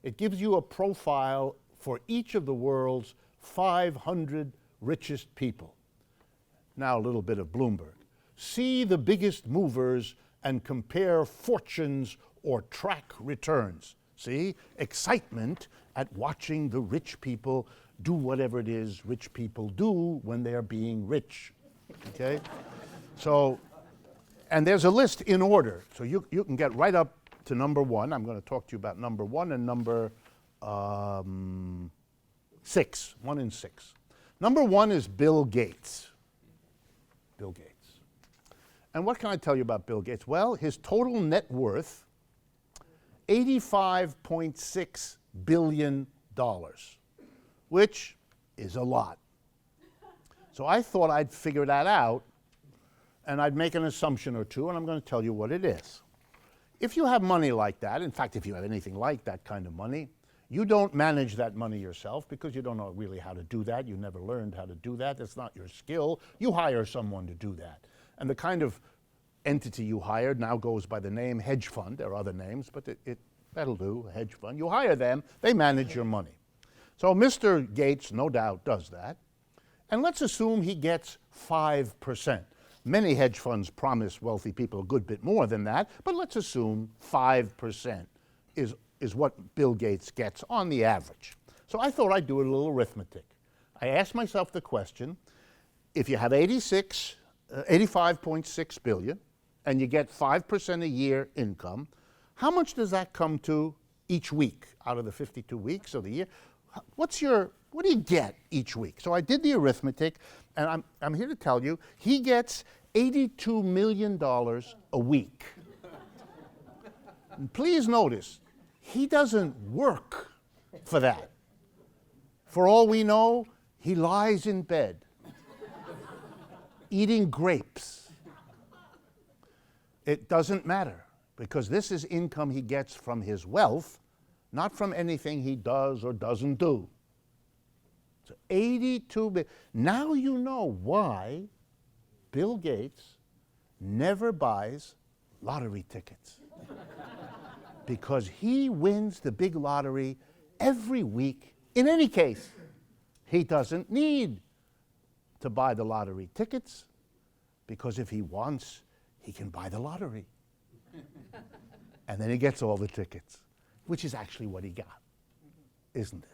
It gives you a profile for each of the world's 500 richest people. Now a little bit of Bloomberg. See the biggest movers and compare fortunes or track returns. See? Excitement at watching the rich people do whatever it is rich people do when they're being rich. Okay? So, and there's a list in order. So you can get right up to number one. I'm going to talk to you about number one and number 6. 1 and 6. Number one is Bill Gates. Bill Gates. And what can I tell you about Bill Gates? Well, his total net worth, $85.6 billion, which is a lot. So I thought I'd figure that out, and I'd make an assumption or two, and I'm going to tell you what it is. If you have money like that, in fact, if you have anything like that kind of money, you don't manage that money yourself because you don't know really how to do that. You never learned how to do that. It's not your skill. You hire someone to do that. And the kind of entity you hired now goes by the name hedge fund. There are other names, but that'll do, hedge fund. You hire them, they manage your money. So Mr. Gates, no doubt, does that. And let's assume he gets 5%. Many hedge funds promise wealthy people a good bit more than that, but let's assume 5% is what Bill Gates gets on the average. So I thought I'd do a little arithmetic. I asked myself the question, if you have 85.6 billion and you get 5% a year income, how much does that come to each week out of the 52 weeks of the year? What do you get each week? So I did the arithmetic, and I'm here to tell you, he gets $82 million a week. And please notice, he doesn't work for that. For all we know, he lies in bed, eating grapes. It doesn't matter, because this is income he gets from his wealth, not from anything he does or doesn't do. So 82 billion. Now you know why Bill Gates never buys lottery tickets. Because he wins the big lottery every week. In any case, he doesn't need to buy the lottery tickets, because if he wants, he can buy the lottery. And then he gets all the tickets, which is actually what he got, isn't it?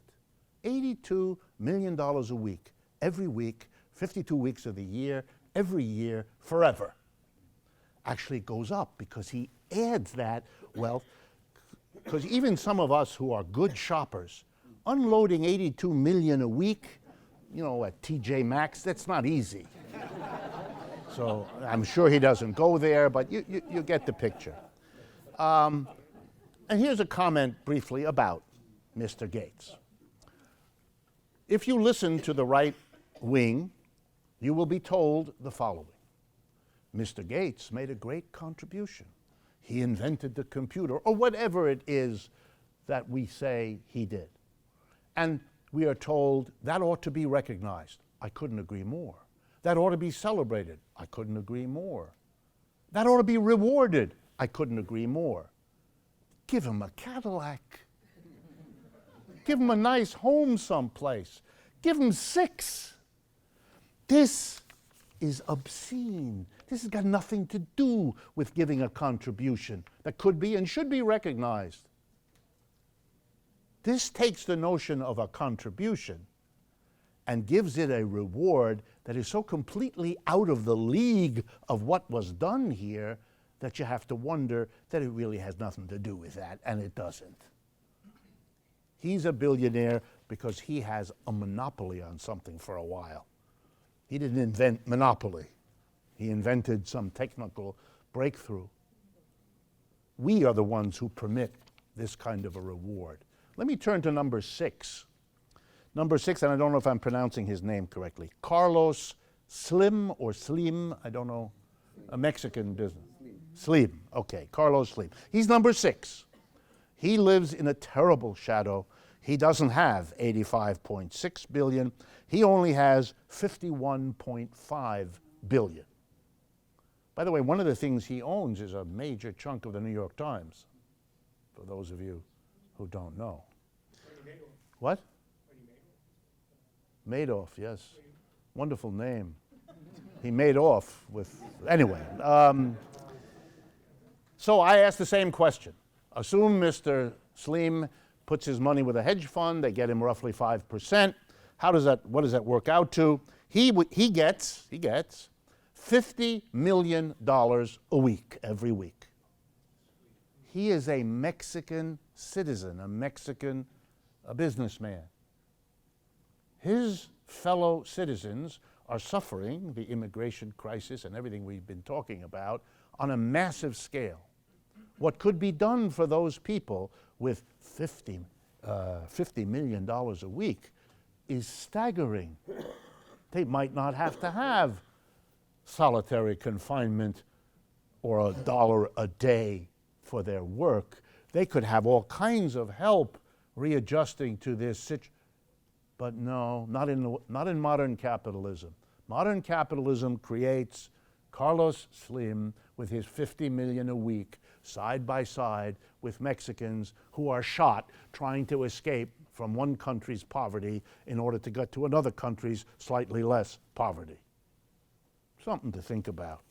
$82 million a week, every week, 52 weeks of the year, every year, forever. Actually it goes up because he adds that wealth. Because even some of us who are good shoppers, unloading 82 million a week, you know, at TJ Maxx, that's not easy. So I'm sure he doesn't go there, but you get the picture. And here's a comment briefly about Mr. Gates. If you listen to the right wing, you will be told the following. Mr. Gates made a great contribution. He invented the computer, or whatever it is that we say he did. And we are told that ought to be recognized. I couldn't agree more. That ought to be celebrated. I couldn't agree more. That ought to be rewarded. I couldn't agree more. Give him a Cadillac. Give him a nice home someplace. Give him 6. This is obscene. This has got nothing to do with giving a contribution that could be and should be recognized. This takes the notion of a contribution and gives it a reward that is so completely out of the league of what was done here that you have to wonder that it really has nothing to do with that, and it doesn't. He's a billionaire because he has a monopoly on something for a while. He didn't invent monopoly. He invented some technical breakthrough. We are the ones who permit this kind of a reward. Let me turn to number 6. Number 6, and I don't know if I'm pronouncing his name correctly. Carlos Slim or Slim, I don't know, a Mexican business. Slim, okay, Carlos Slim. He's number 6. He lives in a terrible shadow. He doesn't have 85.6 billion. He only has 51.5 billion. By the way, one of the things he owns is a major chunk of the New York Times, for those of you who don't know. What? Madoff, yes. Wonderful name. He made off with, anyway. So I asked the same question. Assume Mr. Slim puts his money with a hedge fund, they get him roughly 5%. What does that work out to? He gets $50 million a week, every week. He is a Mexican citizen, a businessman. His fellow citizens are suffering the immigration crisis and everything we've been talking about on a massive scale. What could be done for those people with $50 million a week is staggering. They might not have to have solitary confinement or $1 a day for their work. They could have all kinds of help readjusting to this situation. But no, not in modern capitalism. Modern capitalism creates Carlos Slim with his 50 million a week side by side with Mexicans who are shot trying to escape from one country's poverty in order to get to another country's slightly less poverty. Something to think about.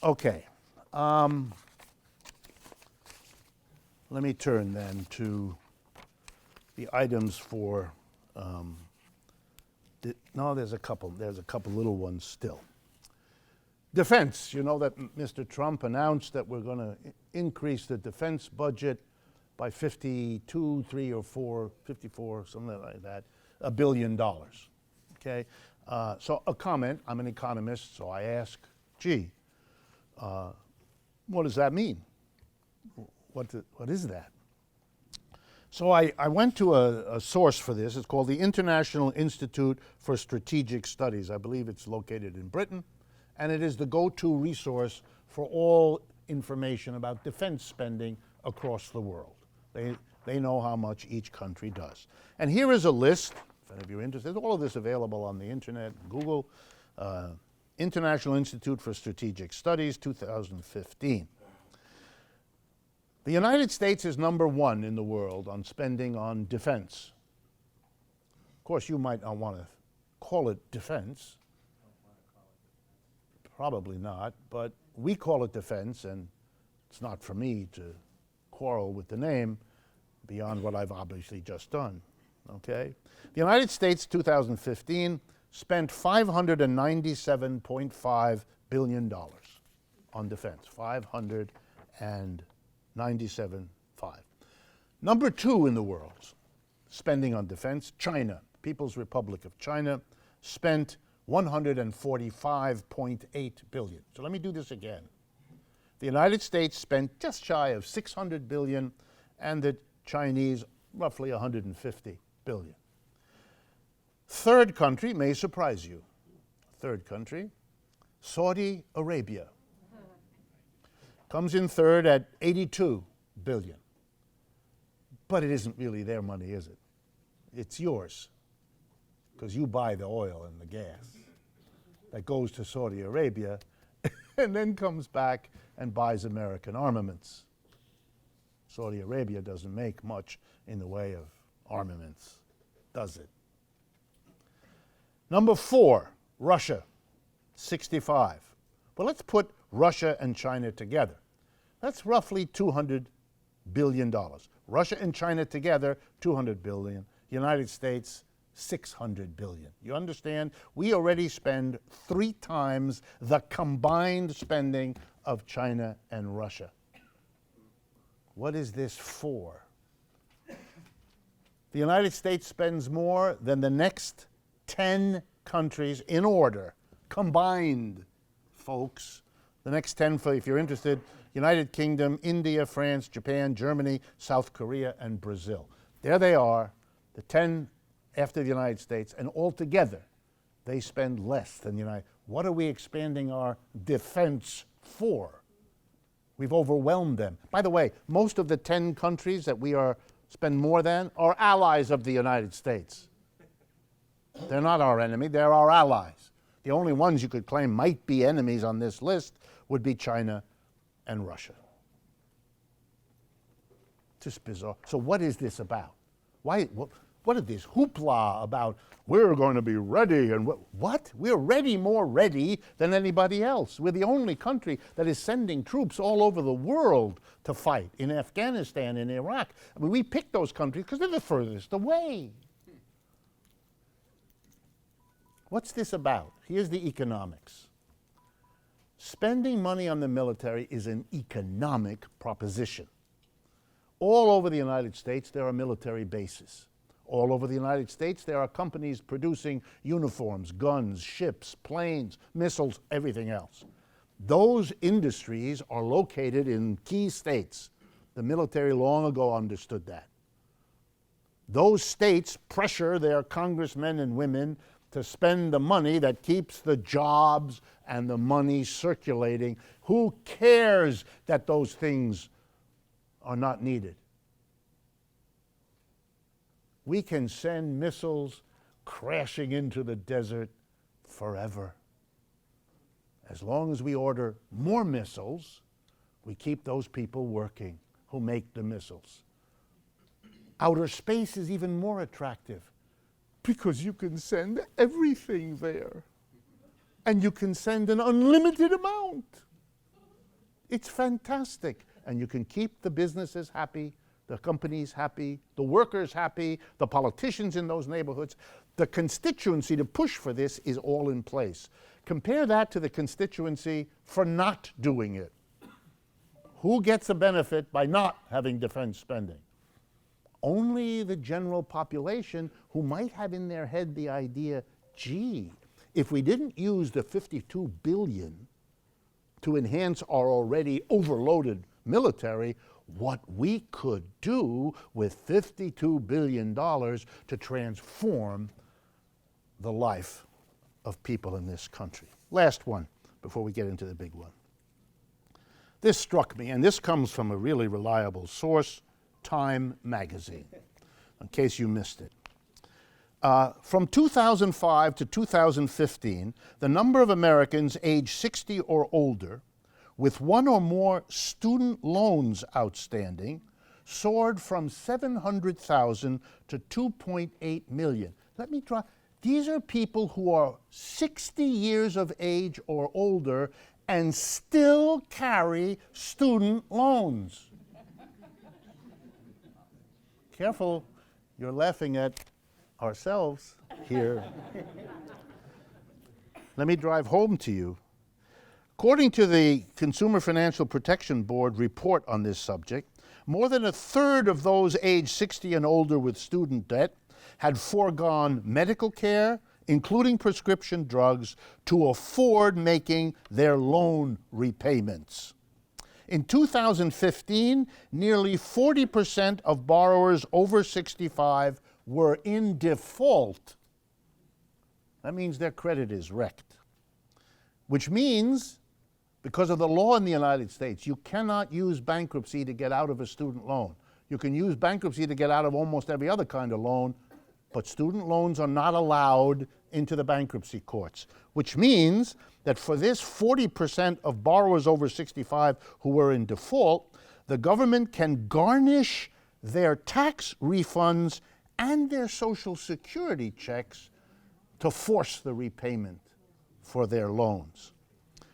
Okay. Let me turn then to the items for, no, there's a couple little ones still. Defense, you know that Mr. Trump announced that we're going to increase the defense budget by 52, 3 or 4, 54, something like that, $1 billion, okay? So a comment, I'm an economist, so I ask, gee, what does that mean? What is that? So I went to a source for this. It's called the International Institute for Strategic Studies. I believe it's located in Britain, and it is the go-to resource for all information about defense spending across the world. They know how much each country does. And here is a list, if any of you are interested. All of this available on the internet, Google, International Institute for Strategic Studies, 2015. The United States is number one in the world on spending on defense. Of course, you might not want to call it defense. Probably not, but we call it defense, and it's not for me to quarrel with the name beyond what I've obviously just done, okay? The United States, 2015, spent $597.5 billion on defense, 597.5. Number two in the world, spending on defense, China, People's Republic of China, spent $145.8 billion. So let me do this again. The United States spent just shy of $600 billion, and the Chinese roughly $150 billion. Third country may surprise you. Third country, Saudi Arabia. Comes in third at $82 billion. But it isn't really their money, is it? It's yours, because you buy the oil and the gas that goes to Saudi Arabia and then comes back and buys American armaments. Saudi Arabia doesn't make much in the way of armaments, does it? Number four, Russia, 65. Well, let's put Russia and China together. That's roughly $200 billion. Russia and China together, $200 billion. United States, $600 billion. You understand? We already spend 3 times the combined spending of China and Russia. What is this for? The United States spends more than the next 10 countries in order, combined, folks. The next 10, if you're interested, United Kingdom, India, France, Japan, Germany, South Korea, and Brazil. There they are, the 10 after the United States, and altogether, they spend less than the United States. What are we expanding our defense for? We've overwhelmed them. By the way, most of the 10 countries that we spend more than are allies of the United States. They're not our enemy, they're our allies. The only ones you could claim might be enemies on this list would be China and Russia. Just bizarre. So what is this about? What is this hoopla about we're going to be ready and what? We're more ready than anybody else. We're the only country that is sending troops all over the world to fight, in Afghanistan, in Iraq. I mean, we picked those countries because they're the furthest away. What's this about? Here's the economics. Spending money on the military is an economic proposition. All over the United States, there are military bases. All over the United States, there are companies producing uniforms, guns, ships, planes, missiles, everything else. Those industries are located in key states. The military long ago understood that. Those states pressure their congressmen and women to spend the money that keeps the jobs and the money circulating. Who cares that those things are not needed? We can send missiles crashing into the desert forever. As long as we order more missiles, we keep those people working who make the missiles. Outer space is even more attractive because you can send everything there. And you can send an unlimited amount. It's fantastic. And you can keep the businesses happy, the companies happy, the workers happy, the politicians in those neighborhoods. The constituency to push for this is all in place. Compare that to the constituency for not doing it. Who gets a benefit by not having defense spending? Only the general population who might have in their head the idea, gee, if we didn't use the $52 billion to enhance our already overloaded military, what we could do with $52 billion to transform the life of people in this country. Last one, before we get into the big one. This struck me, and this comes from a really reliable source, Time magazine, in case you missed it. From 2005 to 2015, the number of Americans age 60 or older with one or more student loans outstanding soared from 700,000 to 2.8 million. Let me try. These are people who are 60 years of age or older and still carry student loans. Careful, you're laughing at ourselves here. Let me drive home to you. According to the Consumer Financial Protection Board report on this subject, more than a third of those aged 60 and older with student debt had foregone medical care, including prescription drugs, to afford making their loan repayments. In 2015, nearly 40% of borrowers over 65 were in default. That means their credit is wrecked, which means, because of the law in the United States, you cannot use bankruptcy to get out of a student loan. You can use bankruptcy to get out of almost every other kind of loan, but student loans are not allowed into the bankruptcy courts, which means that for this 40% of borrowers over 65 who were in default, the government can garnish their tax refunds and their Social Security checks to force the repayment for their loans.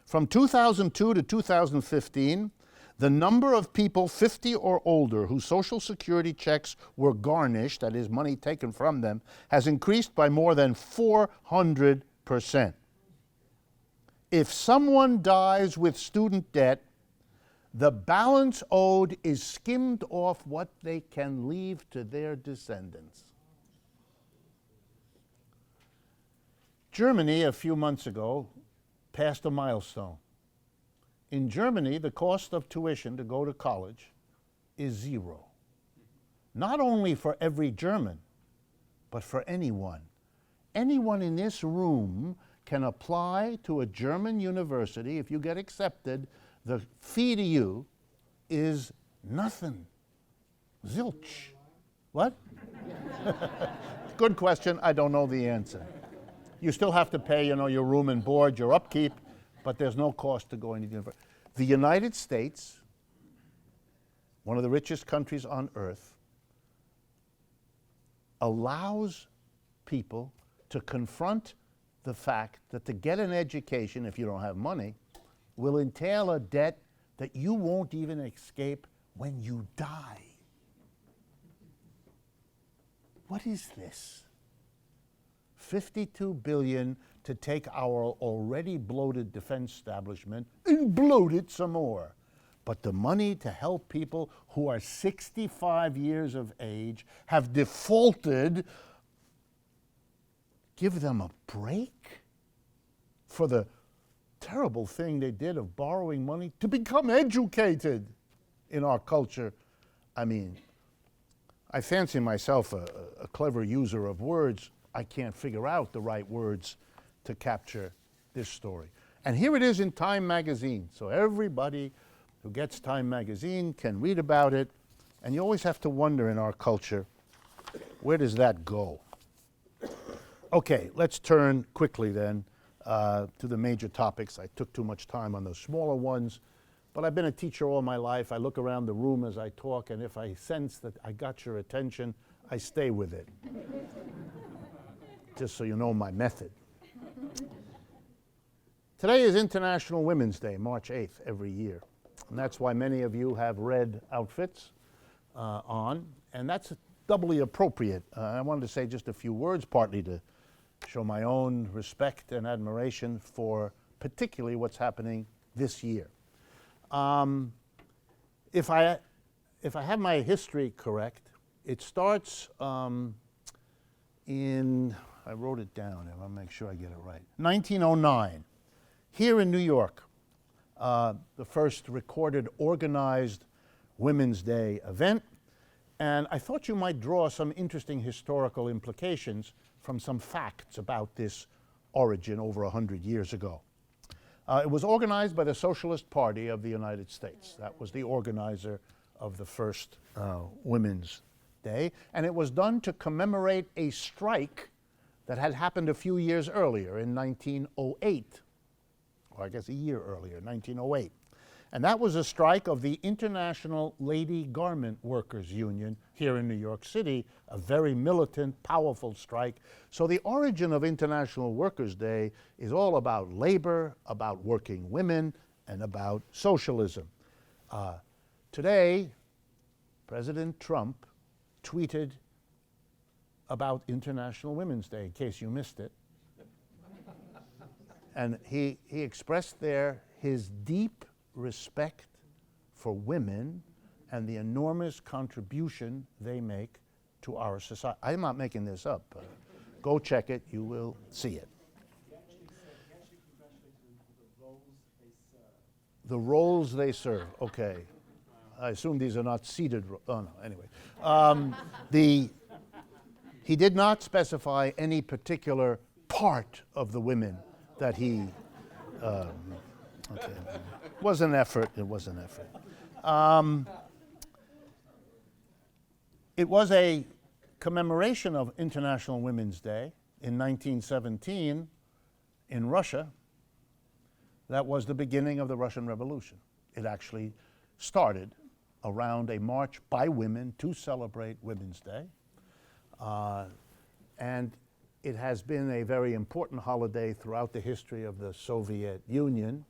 From 2002 to 2015, the number of people 50 or older whose Social Security checks were garnished, that is, money taken from them, has increased by more than 400%. If someone dies with student debt, the balance owed is skimmed off what they can leave to their descendants. Germany, a few months ago, passed a milestone. In Germany, the cost of tuition to go to college is zero. Not only for every German, but for anyone. Anyone in this room can apply to a German university. If you get accepted, the fee to you is nothing. Zilch. What? Good question. I don't know the answer. You still have to pay, your room and board, your upkeep, but there's no cost to going to university. The United States, one of the richest countries on earth, allows people to confront the fact that to get an education, if you don't have money, will entail a debt that you won't even escape when you die. What is this? $52 billion to take our already bloated defense establishment and bloat it some more. But the money to help people who are 65 years of age, have defaulted, give them a break for the terrible thing they did of borrowing money to become educated in our culture. I mean, I fancy myself a clever user of words. I can't figure out the right words to capture this story. And here it is in Time magazine. So everybody who gets Time magazine can read about it. And you always have to wonder in our culture, where does that go? Okay, let's turn quickly then to the major topics. I took too much time on the smaller ones, but I've been a teacher all my life. I look around the room as I talk, and if I sense that I got your attention, I stay with it. Just so you know my method. Today is International Women's Day, March 8th, every year. And that's why many of you have red outfits on, and that's doubly appropriate. I wanted to say just a few words, partly to show my own respect and admiration for particularly what's happening this year. If I have my history correct, it starts in I wrote it down, and I'll make sure I get it right. 1909, here in New York, the first recorded organized Women's Day event. And I thought you might draw some interesting historical implications from some facts about this origin over 100 years ago. It was organized by the Socialist Party of the United States. That was the organizer of the first Women's Day. And it was done to commemorate a strike that had happened a few years earlier in 1908, or I guess a year earlier, 1908. And that was a strike of the International Lady Garment Workers Union here in New York City, a very militant, powerful strike. So the origin of International Workers' Day is all about labor, about working women, and about socialism. Today, President Trump tweeted about International Women's Day, in case you missed it. And he expressed there his deep respect for women and the enormous contribution they make to our society. I'm not making this up. Go check it, you will see it. The roles they serve, okay. I assume these are not seated, oh no, anyway. He did not specify any particular part of the women that he, okay. It was an effort. It was an effort. It was a commemoration of International Women's Day in 1917 in Russia. That was the beginning of the Russian Revolution. It actually started around a march by women to celebrate Women's Day. And it has been a very important holiday throughout the history of the Soviet Union.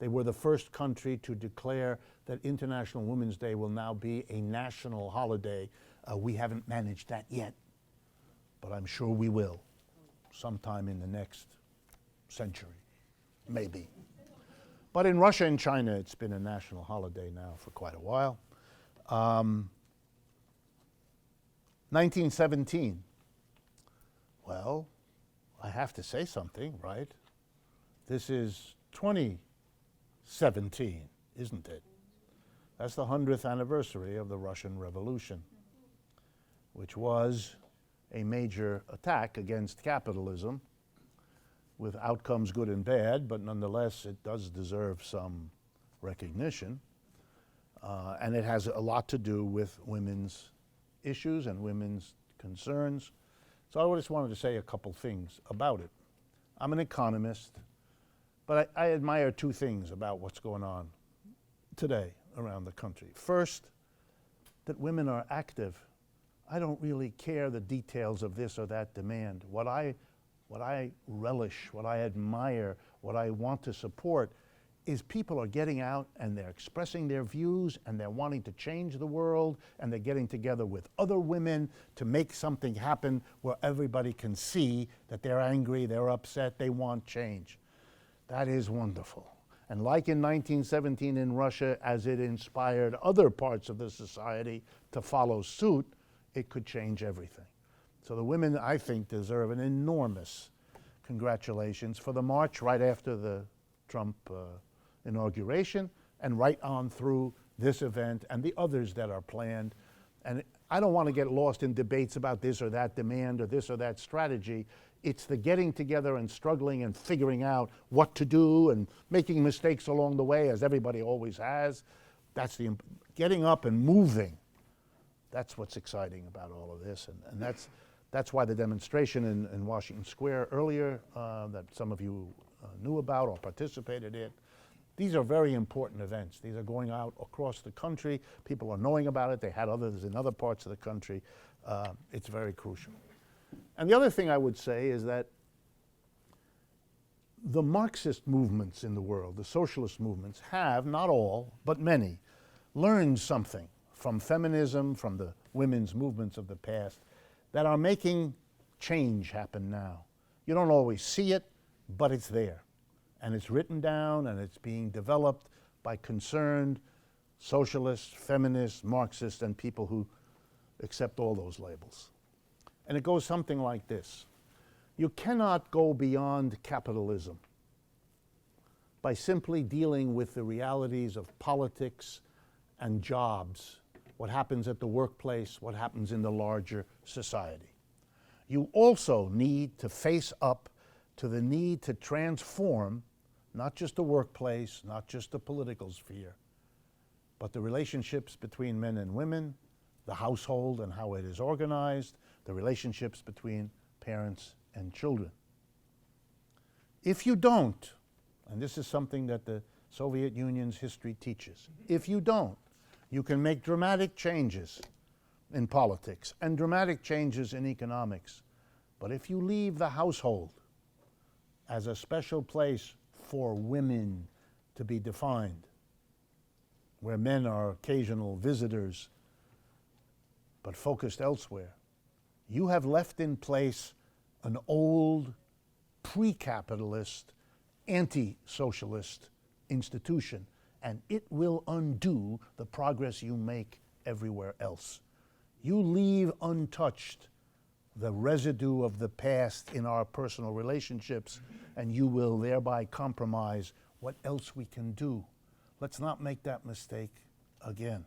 They were the first country to declare that International Women's Day will now be a national holiday. We haven't managed that yet, but I'm sure we will sometime in the next century, maybe. But in Russia and China, it's been a national holiday now for quite a while. 1917. Well, I have to say something, right? This is 2017, isn't it? That's the 100th anniversary of the Russian Revolution, which was a major attack against capitalism with outcomes good and bad, but nonetheless it does deserve some recognition. And it has a lot to do with women's issues and women's concerns. So I just wanted to say a couple things about it. I'm an economist, but I admire two things about what's going on today around the country. First, that women are active. I don't really care the details of this or that demand. What I relish, what I admire, what I want to support is people are getting out and they're expressing their views and they're wanting to change the world and they're getting together with other women to make something happen where everybody can see that they're angry, they're upset, they want change. That is wonderful. And like in 1917 in Russia, as it inspired other parts of the society to follow suit, it could change everything. So the women, I think, deserve an enormous congratulations for the march right after the Trump inauguration and right on through this event and the others that are planned. And I don't want to get lost in debates about this or that demand or this or that strategy. It's the getting together and struggling and figuring out what to do and making mistakes along the way, as everybody always has. That's the getting up and moving. That's what's exciting about all of this. And that's why the demonstration in Washington Square earlier that some of you knew about or participated in, these are very important events. These are going out across the country. People are knowing about it. They had others in other parts of the country. It's very crucial. And the other thing I would say is that the Marxist movements in the world, the socialist movements, have, not all, but many, learned something from feminism, from the women's movements of the past, that are making change happen now. You don't always see it, but it's there. And it's written down and it's being developed by concerned socialists, feminists, Marxists, and people who accept all those labels. And it goes something like this. You cannot go beyond capitalism by simply dealing with the realities of politics and jobs, what happens at the workplace, what happens in the larger society. You also need to face up to the need to transform not just the workplace, not just the political sphere, but the relationships between men and women, the household and how it is organized, the relationships between parents and children. If you don't, and this is something that the Soviet Union's history teaches, if you don't, you can make dramatic changes in politics and dramatic changes in economics. But if you leave the household as a special place for women to be defined, where men are occasional visitors but focused elsewhere, you have left in place an old, pre-capitalist, anti-socialist institution, and it will undo the progress you make everywhere else. You leave untouched the residue of the past in our personal relationships, and you will thereby compromise what else we can do. Let's not make that mistake again.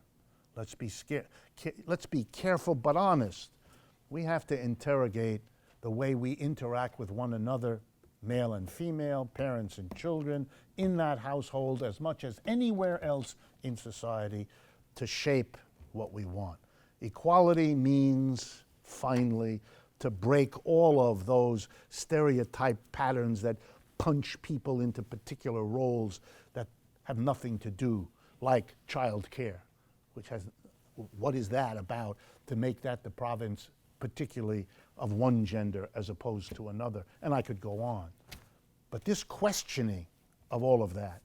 Let's be careful but honest. We have to interrogate the way we interact with one another, male and female, parents and children, in that household as much as anywhere else in society, to shape what we want. Equality means, finally, to break all of those stereotype patterns that punch people into particular roles that have nothing to do, like child care, which has, what is that about, to make that the province particularly of one gender as opposed to another? And I could go on. But this questioning of all of that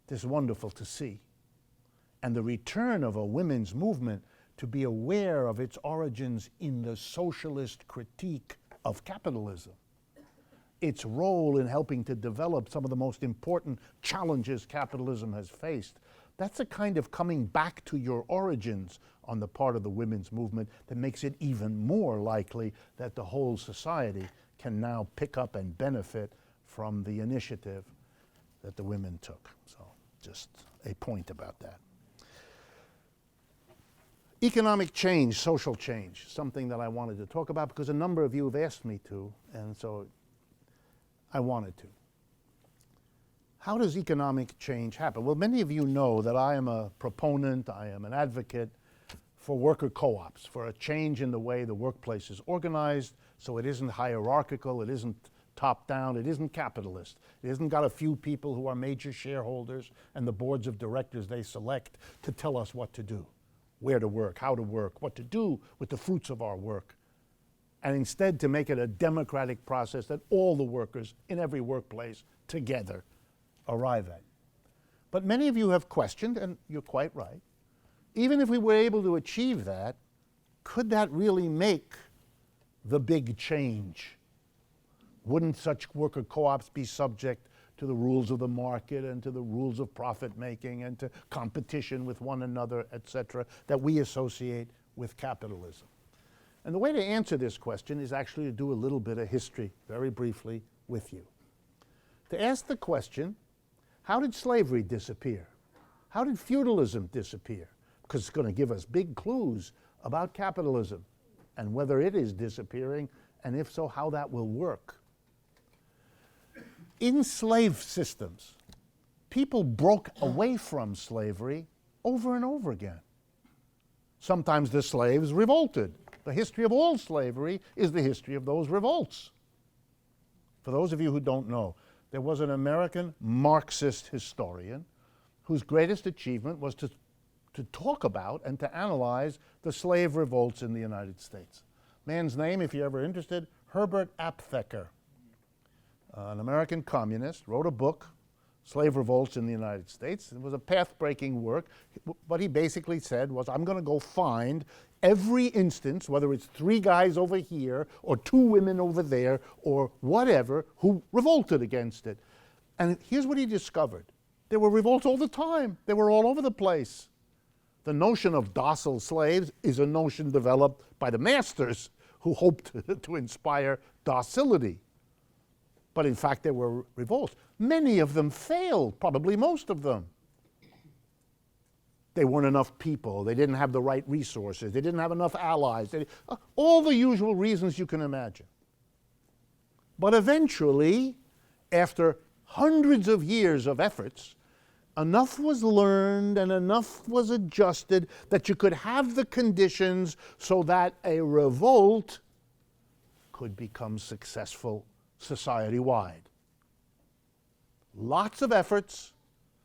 is wonderful to see. And the return of a women's movement to be aware of its origins in the socialist critique of capitalism, its role in helping to develop some of the most important challenges capitalism has faced. That's a kind of coming back to your origins on the part of the women's movement that makes it even more likely that the whole society can now pick up and benefit from the initiative that the women took. So just a point about that. Economic change, social change, something that I wanted to talk about because a number of you have asked me to, and so I wanted to. How does economic change happen? Well, many of you know that I am a proponent, I am an advocate for worker co-ops, for a change in the way the workplace is organized so it isn't hierarchical, it isn't top-down, it isn't capitalist. It isn't got a few people who are major shareholders and the boards of directors they select to tell us what to do, where to work, how to work, what to do with the fruits of our work. And instead to make it a democratic process that all the workers in every workplace together arrive at. But many of you have questioned, and you're quite right, even if we were able to achieve that, could that really make the big change? Wouldn't such worker co-ops be subject to the rules of the market and to the rules of profit making and to competition with one another, etc., that we associate with capitalism? And the way to answer this question is actually to do a little bit of history, very briefly, with you. To ask the question, how did slavery disappear? How did feudalism disappear? Because it's going to give us big clues about capitalism and whether it is disappearing, and if so, how that will work. In slave systems, people broke away from slavery over and over again. Sometimes the slaves revolted. The history of all slavery is the history of those revolts. For those of you who don't know, there was an American Marxist historian whose greatest achievement was to talk about and to analyze the slave revolts in the United States. Man's name, if you're ever interested, Herbert Aptheker, an American communist, wrote a book, Slave Revolts in the United States. It was a path-breaking work. What he basically said was, I'm going to go find every instance, whether it's 3 guys over here or 2 women over there or whatever, who revolted against it. And here's what he discovered. There were revolts all the time. They were all over the place. The notion of docile slaves is a notion developed by the masters who hoped to inspire docility. But in fact, there were revolts. Many of them failed, probably most of them. There weren't enough people. They didn't have the right resources. They didn't have enough allies. All the usual reasons you can imagine. But eventually, after hundreds of years of efforts, enough was learned and enough was adjusted that you could have the conditions so that a revolt could become successful society-wide. Lots of efforts.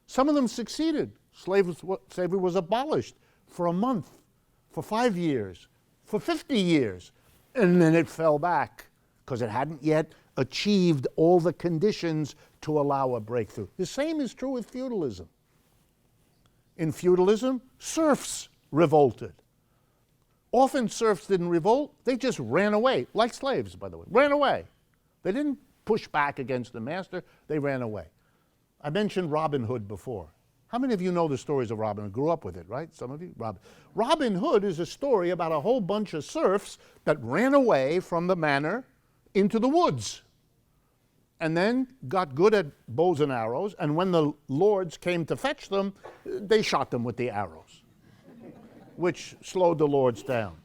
Some of them succeeded. Slavery was abolished for a month, for 5 years, for 50 years, and then it fell back because it hadn't yet achieved all the conditions to allow a breakthrough. The same is true with feudalism. In feudalism, serfs revolted. Often serfs didn't revolt, they just ran away, like slaves, by the way, ran away. They didn't push back against the master, they ran away. I mentioned Robin Hood before. How many of you know the stories of Robin Hood? Grew up with it, right? Some of you? Robin Hood is a story about a whole bunch of serfs that ran away from the manor into the woods and then got good at bows and arrows, and when the lords came to fetch them, they shot them with the arrows, which slowed the lords down.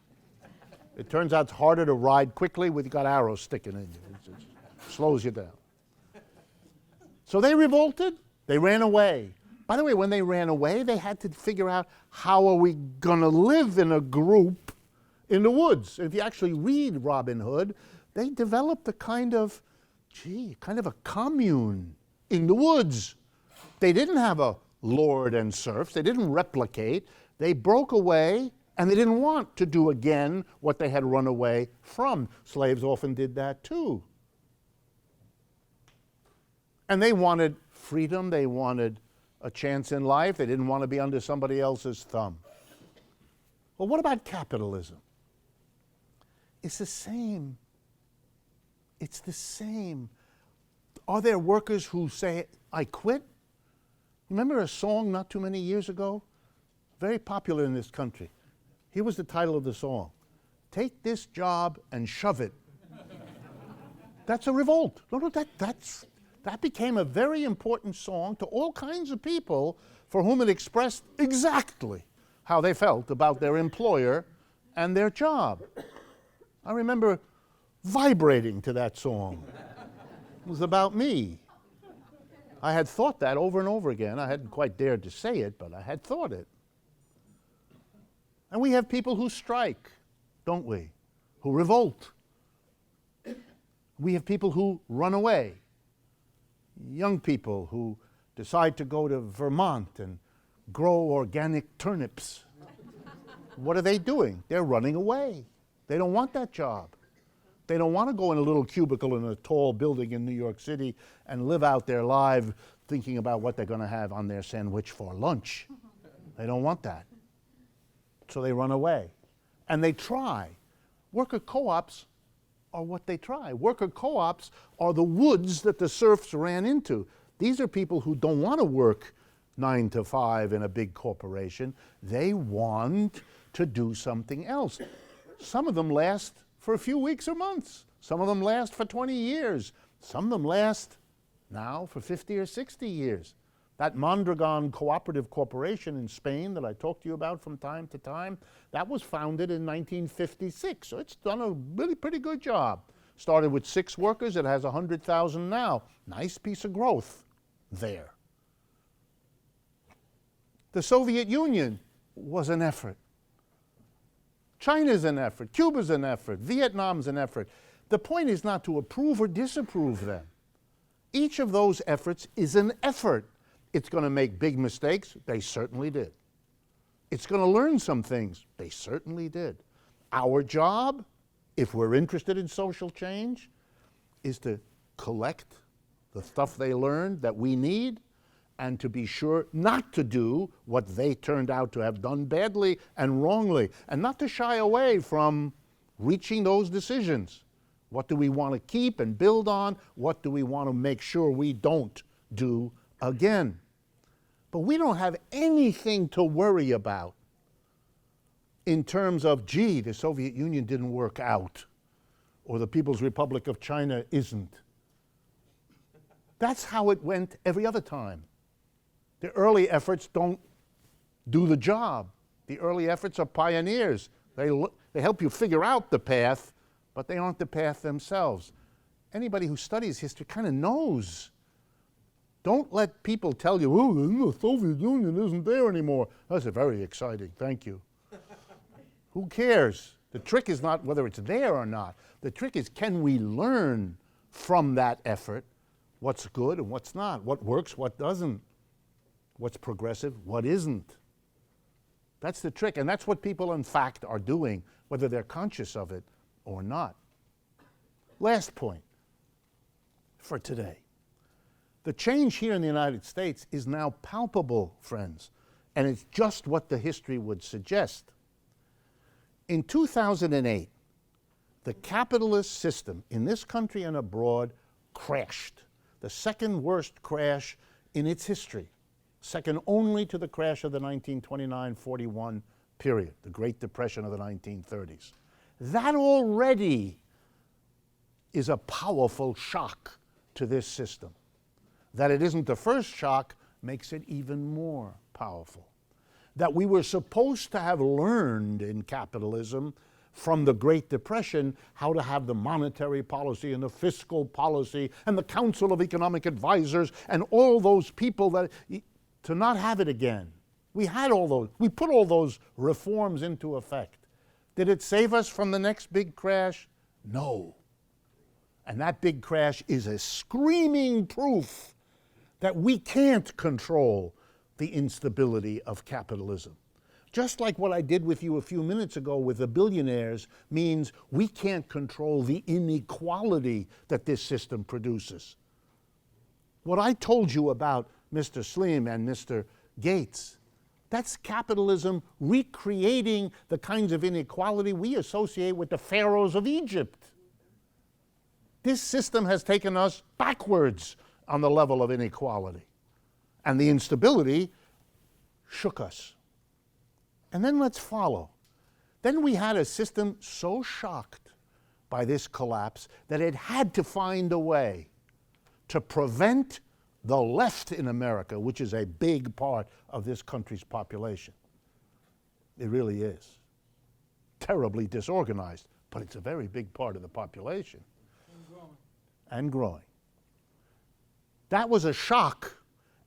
It turns out it's harder to ride quickly when you've got arrows sticking in you. It slows you down. So they revolted, they ran away. By the way, when they ran away, they had to figure out, how are we going to live in a group in the woods? If you actually read Robin Hood, they developed a kind of a commune in the woods. They didn't have a lord and serfs. They didn't replicate. They broke away, and they didn't want to do again what they had run away from. Slaves often did that too. And they wanted freedom. They wanted a chance in life. They didn't want to be under somebody else's thumb. Well, what about capitalism? It's the same. It's the same. Are there workers who say, I quit? Remember a song not too many years ago? Very popular in this country. Here was the title of the song. Take this job and shove it. That's a revolt. No, that became a very important song to all kinds of people for whom it expressed exactly how they felt about their employer and their job. I remember vibrating to that song. It was about me. I had thought that over and over again. I hadn't quite dared to say it, but I had thought it. And we have people who strike, don't we? Who revolt. We have people who run away. Young people who decide to go to Vermont and grow organic turnips. What are they doing? They're running away. They don't want that job. They don't want to go in a little cubicle in a tall building in New York City and live out their life thinking about what they're going to have on their sandwich for lunch. They don't want that. So they run away. And they try. Worker co-ops are what they try. Worker co-ops are the woods that the serfs ran into. These are people who don't want to work 9 to 5 in a big corporation. They want to do something else. Some of them last for a few weeks or months. Some of them last for 20 years. Some of them last now for 50 or 60 years. That Mondragon Cooperative Corporation in Spain that I talked to you about from time to time, that was founded in 1956. So it's done a really pretty good job. Started with 6 workers. It has 100,000 now. Nice piece of growth there. The Soviet Union was an effort. China's an effort. Cuba's an effort. Vietnam's an effort. The point is not to approve or disapprove them. Each of those efforts is an effort. It's going to make big mistakes. They certainly did. It's going to learn some things. They certainly did. Our job, if we're interested in social change, is to collect the stuff they learned that we need and to be sure not to do what they turned out to have done badly and wrongly, and not to shy away from reaching those decisions. What do we want to keep and build on? What do we want to make sure we don't do again? But we don't have anything to worry about in terms of, gee, the Soviet Union didn't work out. or the People's Republic of China isn't. That's how it went every other time. The early efforts don't do the job. The early efforts are pioneers. They help you figure out the path, but they aren't the path themselves. Anybody who studies history kind of knows. Don't let people tell you, oh, the Soviet Union isn't there anymore. That's very exciting, thank you. Who cares? The trick is not whether it's there or not. The trick is, can we learn from that effort what's good and what's not, what works, what doesn't, what's progressive, what isn't. That's the trick, and that's what people in fact are doing, whether they're conscious of it or not. Last point for today. The change here in the United States is now palpable, friends, and it's just what the history would suggest. In 2008, the capitalist system in this country and abroad crashed. The second worst crash in its history, second only to the crash of the 1929-41 period, the Great Depression of the 1930s. That already is a powerful shock to this system. That it isn't the first shock makes it even more powerful. That we were supposed to have learned in capitalism from the Great Depression how to have the monetary policy and the fiscal policy and the Council of Economic Advisors and all those people that, to not have it again. We had all those, we put all those reforms into effect. Did it save us from the next big crash? No. And that big crash is a screaming proof that we can't control the instability of capitalism. Just like what I did with you a few minutes ago with the billionaires means we can't control the inequality that this system produces. What I told you about Mr. Slim and Mr. Gates, that's capitalism recreating the kinds of inequality we associate with the pharaohs of Egypt. This system has taken us backwards on the level of inequality. And the instability shook us. And then let's follow. Then we had a system so shocked by this collapse that it had to find a way to prevent the left in America, which is a big part of this country's population. It really is. Terribly disorganized, but it's a very big part of the population. And growing. That was a shock,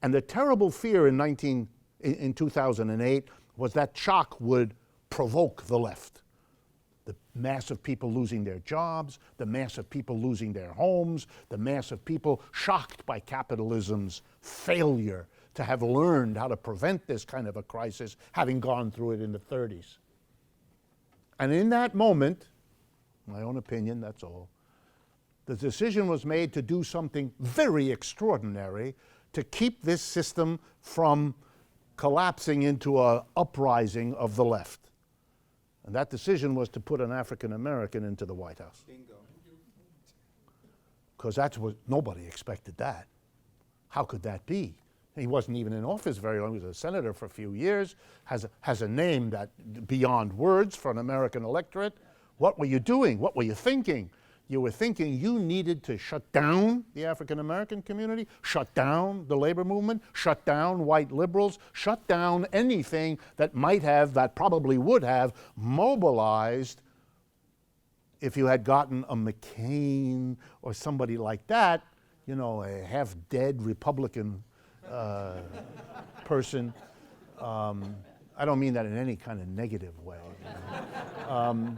and the terrible fear in 2008 was that shock would provoke the left. The mass of people losing their jobs, the mass of people losing their homes, the mass of people shocked by capitalism's failure to have learned how to prevent this kind of a crisis, having gone through it in the 30s. And in that moment, my own opinion, that's all, the decision was made to do something very extraordinary to keep this system from collapsing into an uprising of the left. And that decision was to put an African American into the White House. Bingo. Because that's what, nobody expected that. How could that be? He wasn't even in office very long. He was a senator for a few years, has a name that beyond words for an American electorate. What were you doing? What were you thinking? You were thinking you needed to shut down the African American community, shut down the labor movement, shut down white liberals, shut down anything that might have, that probably would have, mobilized if you had gotten a McCain or somebody like that, you know, a half-dead Republican person. I don't mean that in any kind of negative way. You know.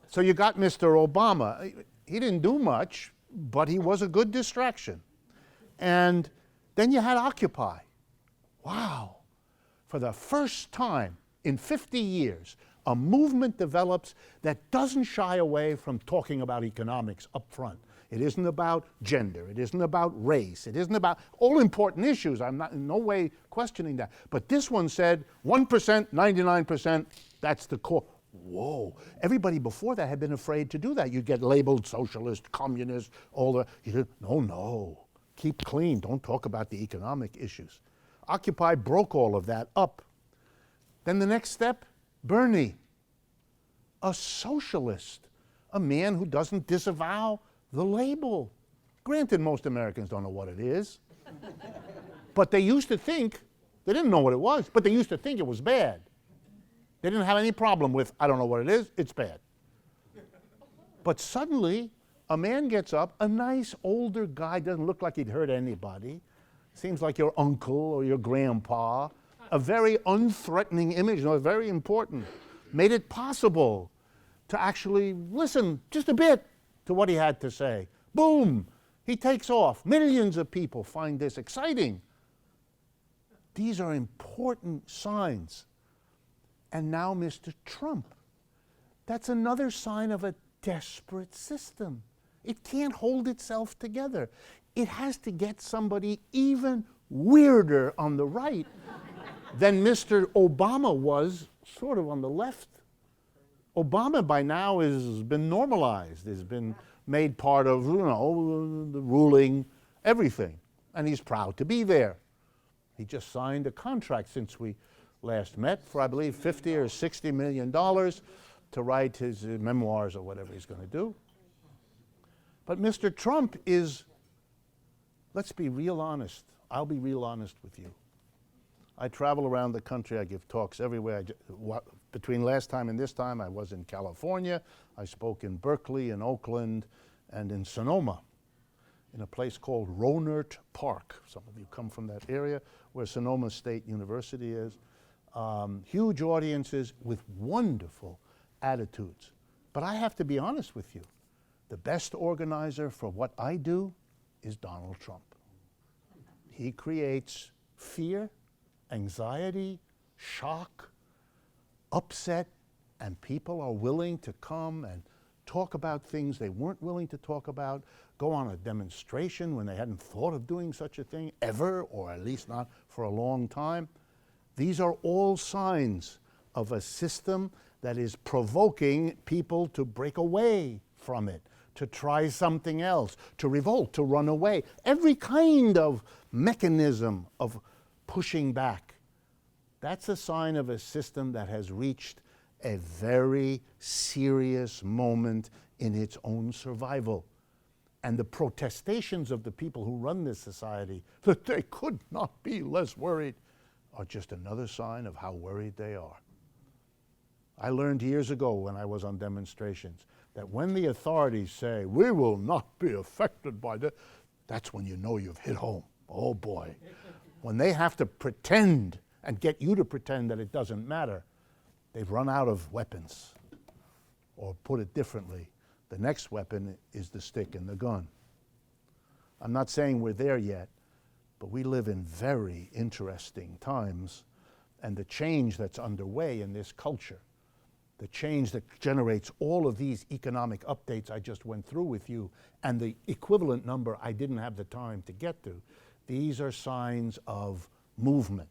So you got Mr. Obama. He didn't do much, but he was a good distraction. And then you had Occupy. Wow. For the first time in 50 years, a movement develops that doesn't shy away from talking about economics up front. It isn't about gender. It isn't about race. It isn't about all important issues. I'm not in no way questioning that. But this one said 1%, 99%, that's the core. Whoa. Everybody before that had been afraid to do that. You'd get labeled socialist, communist, all the, no. Keep clean. Don't talk about the economic issues. Occupy broke all of that up. Then the next step, Bernie, a socialist, a man who doesn't disavow the label. Granted, most Americans don't know what it is. But they used to think, they didn't know what it was, but they used to think it was bad. They didn't have any problem with, I don't know what it is, it's bad. But suddenly, a man gets up, a nice older guy, doesn't look like he'd hurt anybody, seems like your uncle or your grandpa, a very unthreatening image, very important, made it possible to actually listen just a bit to what he had to say. Boom, he takes off. Millions of people find this exciting. These are important signs. And now Mr. Trump. That's another sign of a desperate system. It can't hold itself together. It has to get somebody even weirder on the right than Mr. Obama was sort of on the left. Obama by now has been normalized, has been made part of, the ruling everything. And he's proud to be there. He just signed a contract since we last met for, I believe, $50 or $60 million to write his memoirs or whatever he's going to do. But Mr. Trump is, let's be real honest. I'll be real honest with you. I travel around the country. I give talks everywhere. Between last time and this time, I was in California. I spoke in Berkeley, in Oakland, and in Sonoma, in a place called Rohnert Park. Some of you come from that area, where Sonoma State University is. Huge audiences with wonderful attitudes. But I have to be honest with you. The best organizer for what I do is Donald Trump. He creates fear, anxiety, shock, upset, and people are willing to come and talk about things they weren't willing to talk about, go on a demonstration when they hadn't thought of doing such a thing ever, or at least not for a long time. These are all signs of a system that is provoking people to break away from it, to try something else, to revolt, to run away. Every kind of mechanism of pushing back. That's a sign of a system that has reached a very serious moment in its own survival. And the protestations of the people who run this society, that they could not be less worried, are just another sign of how worried they are. I learned years ago when I was on demonstrations that when the authorities say, we will not be affected by this, that's when you know you've hit home. Oh boy. When they have to pretend and get you to pretend that it doesn't matter, they've run out of weapons. Or put it differently, the next weapon is the stick and the gun. I'm not saying we're there yet, but we live in very interesting times, and the change that's underway in this culture, the change that generates all of these economic updates I just went through with you, and the equivalent number I didn't have the time to get to, these are signs of movement.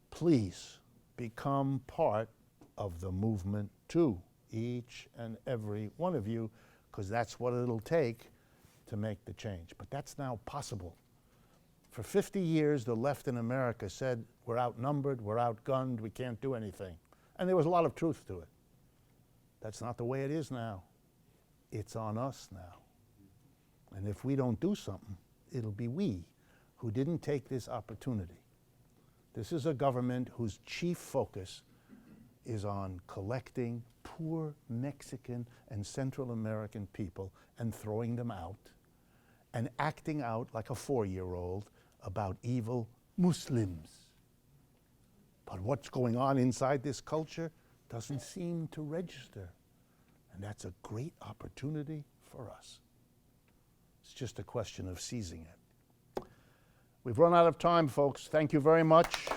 Please become part of the movement too, each and every one of you, because that's what it'll take to make the change. But that's now possible. For 50 years, the left in America said, we're outnumbered, we're outgunned, we can't do anything. And there was a lot of truth to it. That's not the way it is now. It's on us now. And if we don't do something, it'll be we who didn't take this opportunity. This is a government whose chief focus is on collecting poor Mexican and Central American people and throwing them out and acting out like a 4-year-old about evil Muslims. But what's going on inside this culture doesn't seem to register. And that's a great opportunity for us. It's just a question of seizing it. We've run out of time, folks. Thank you very much.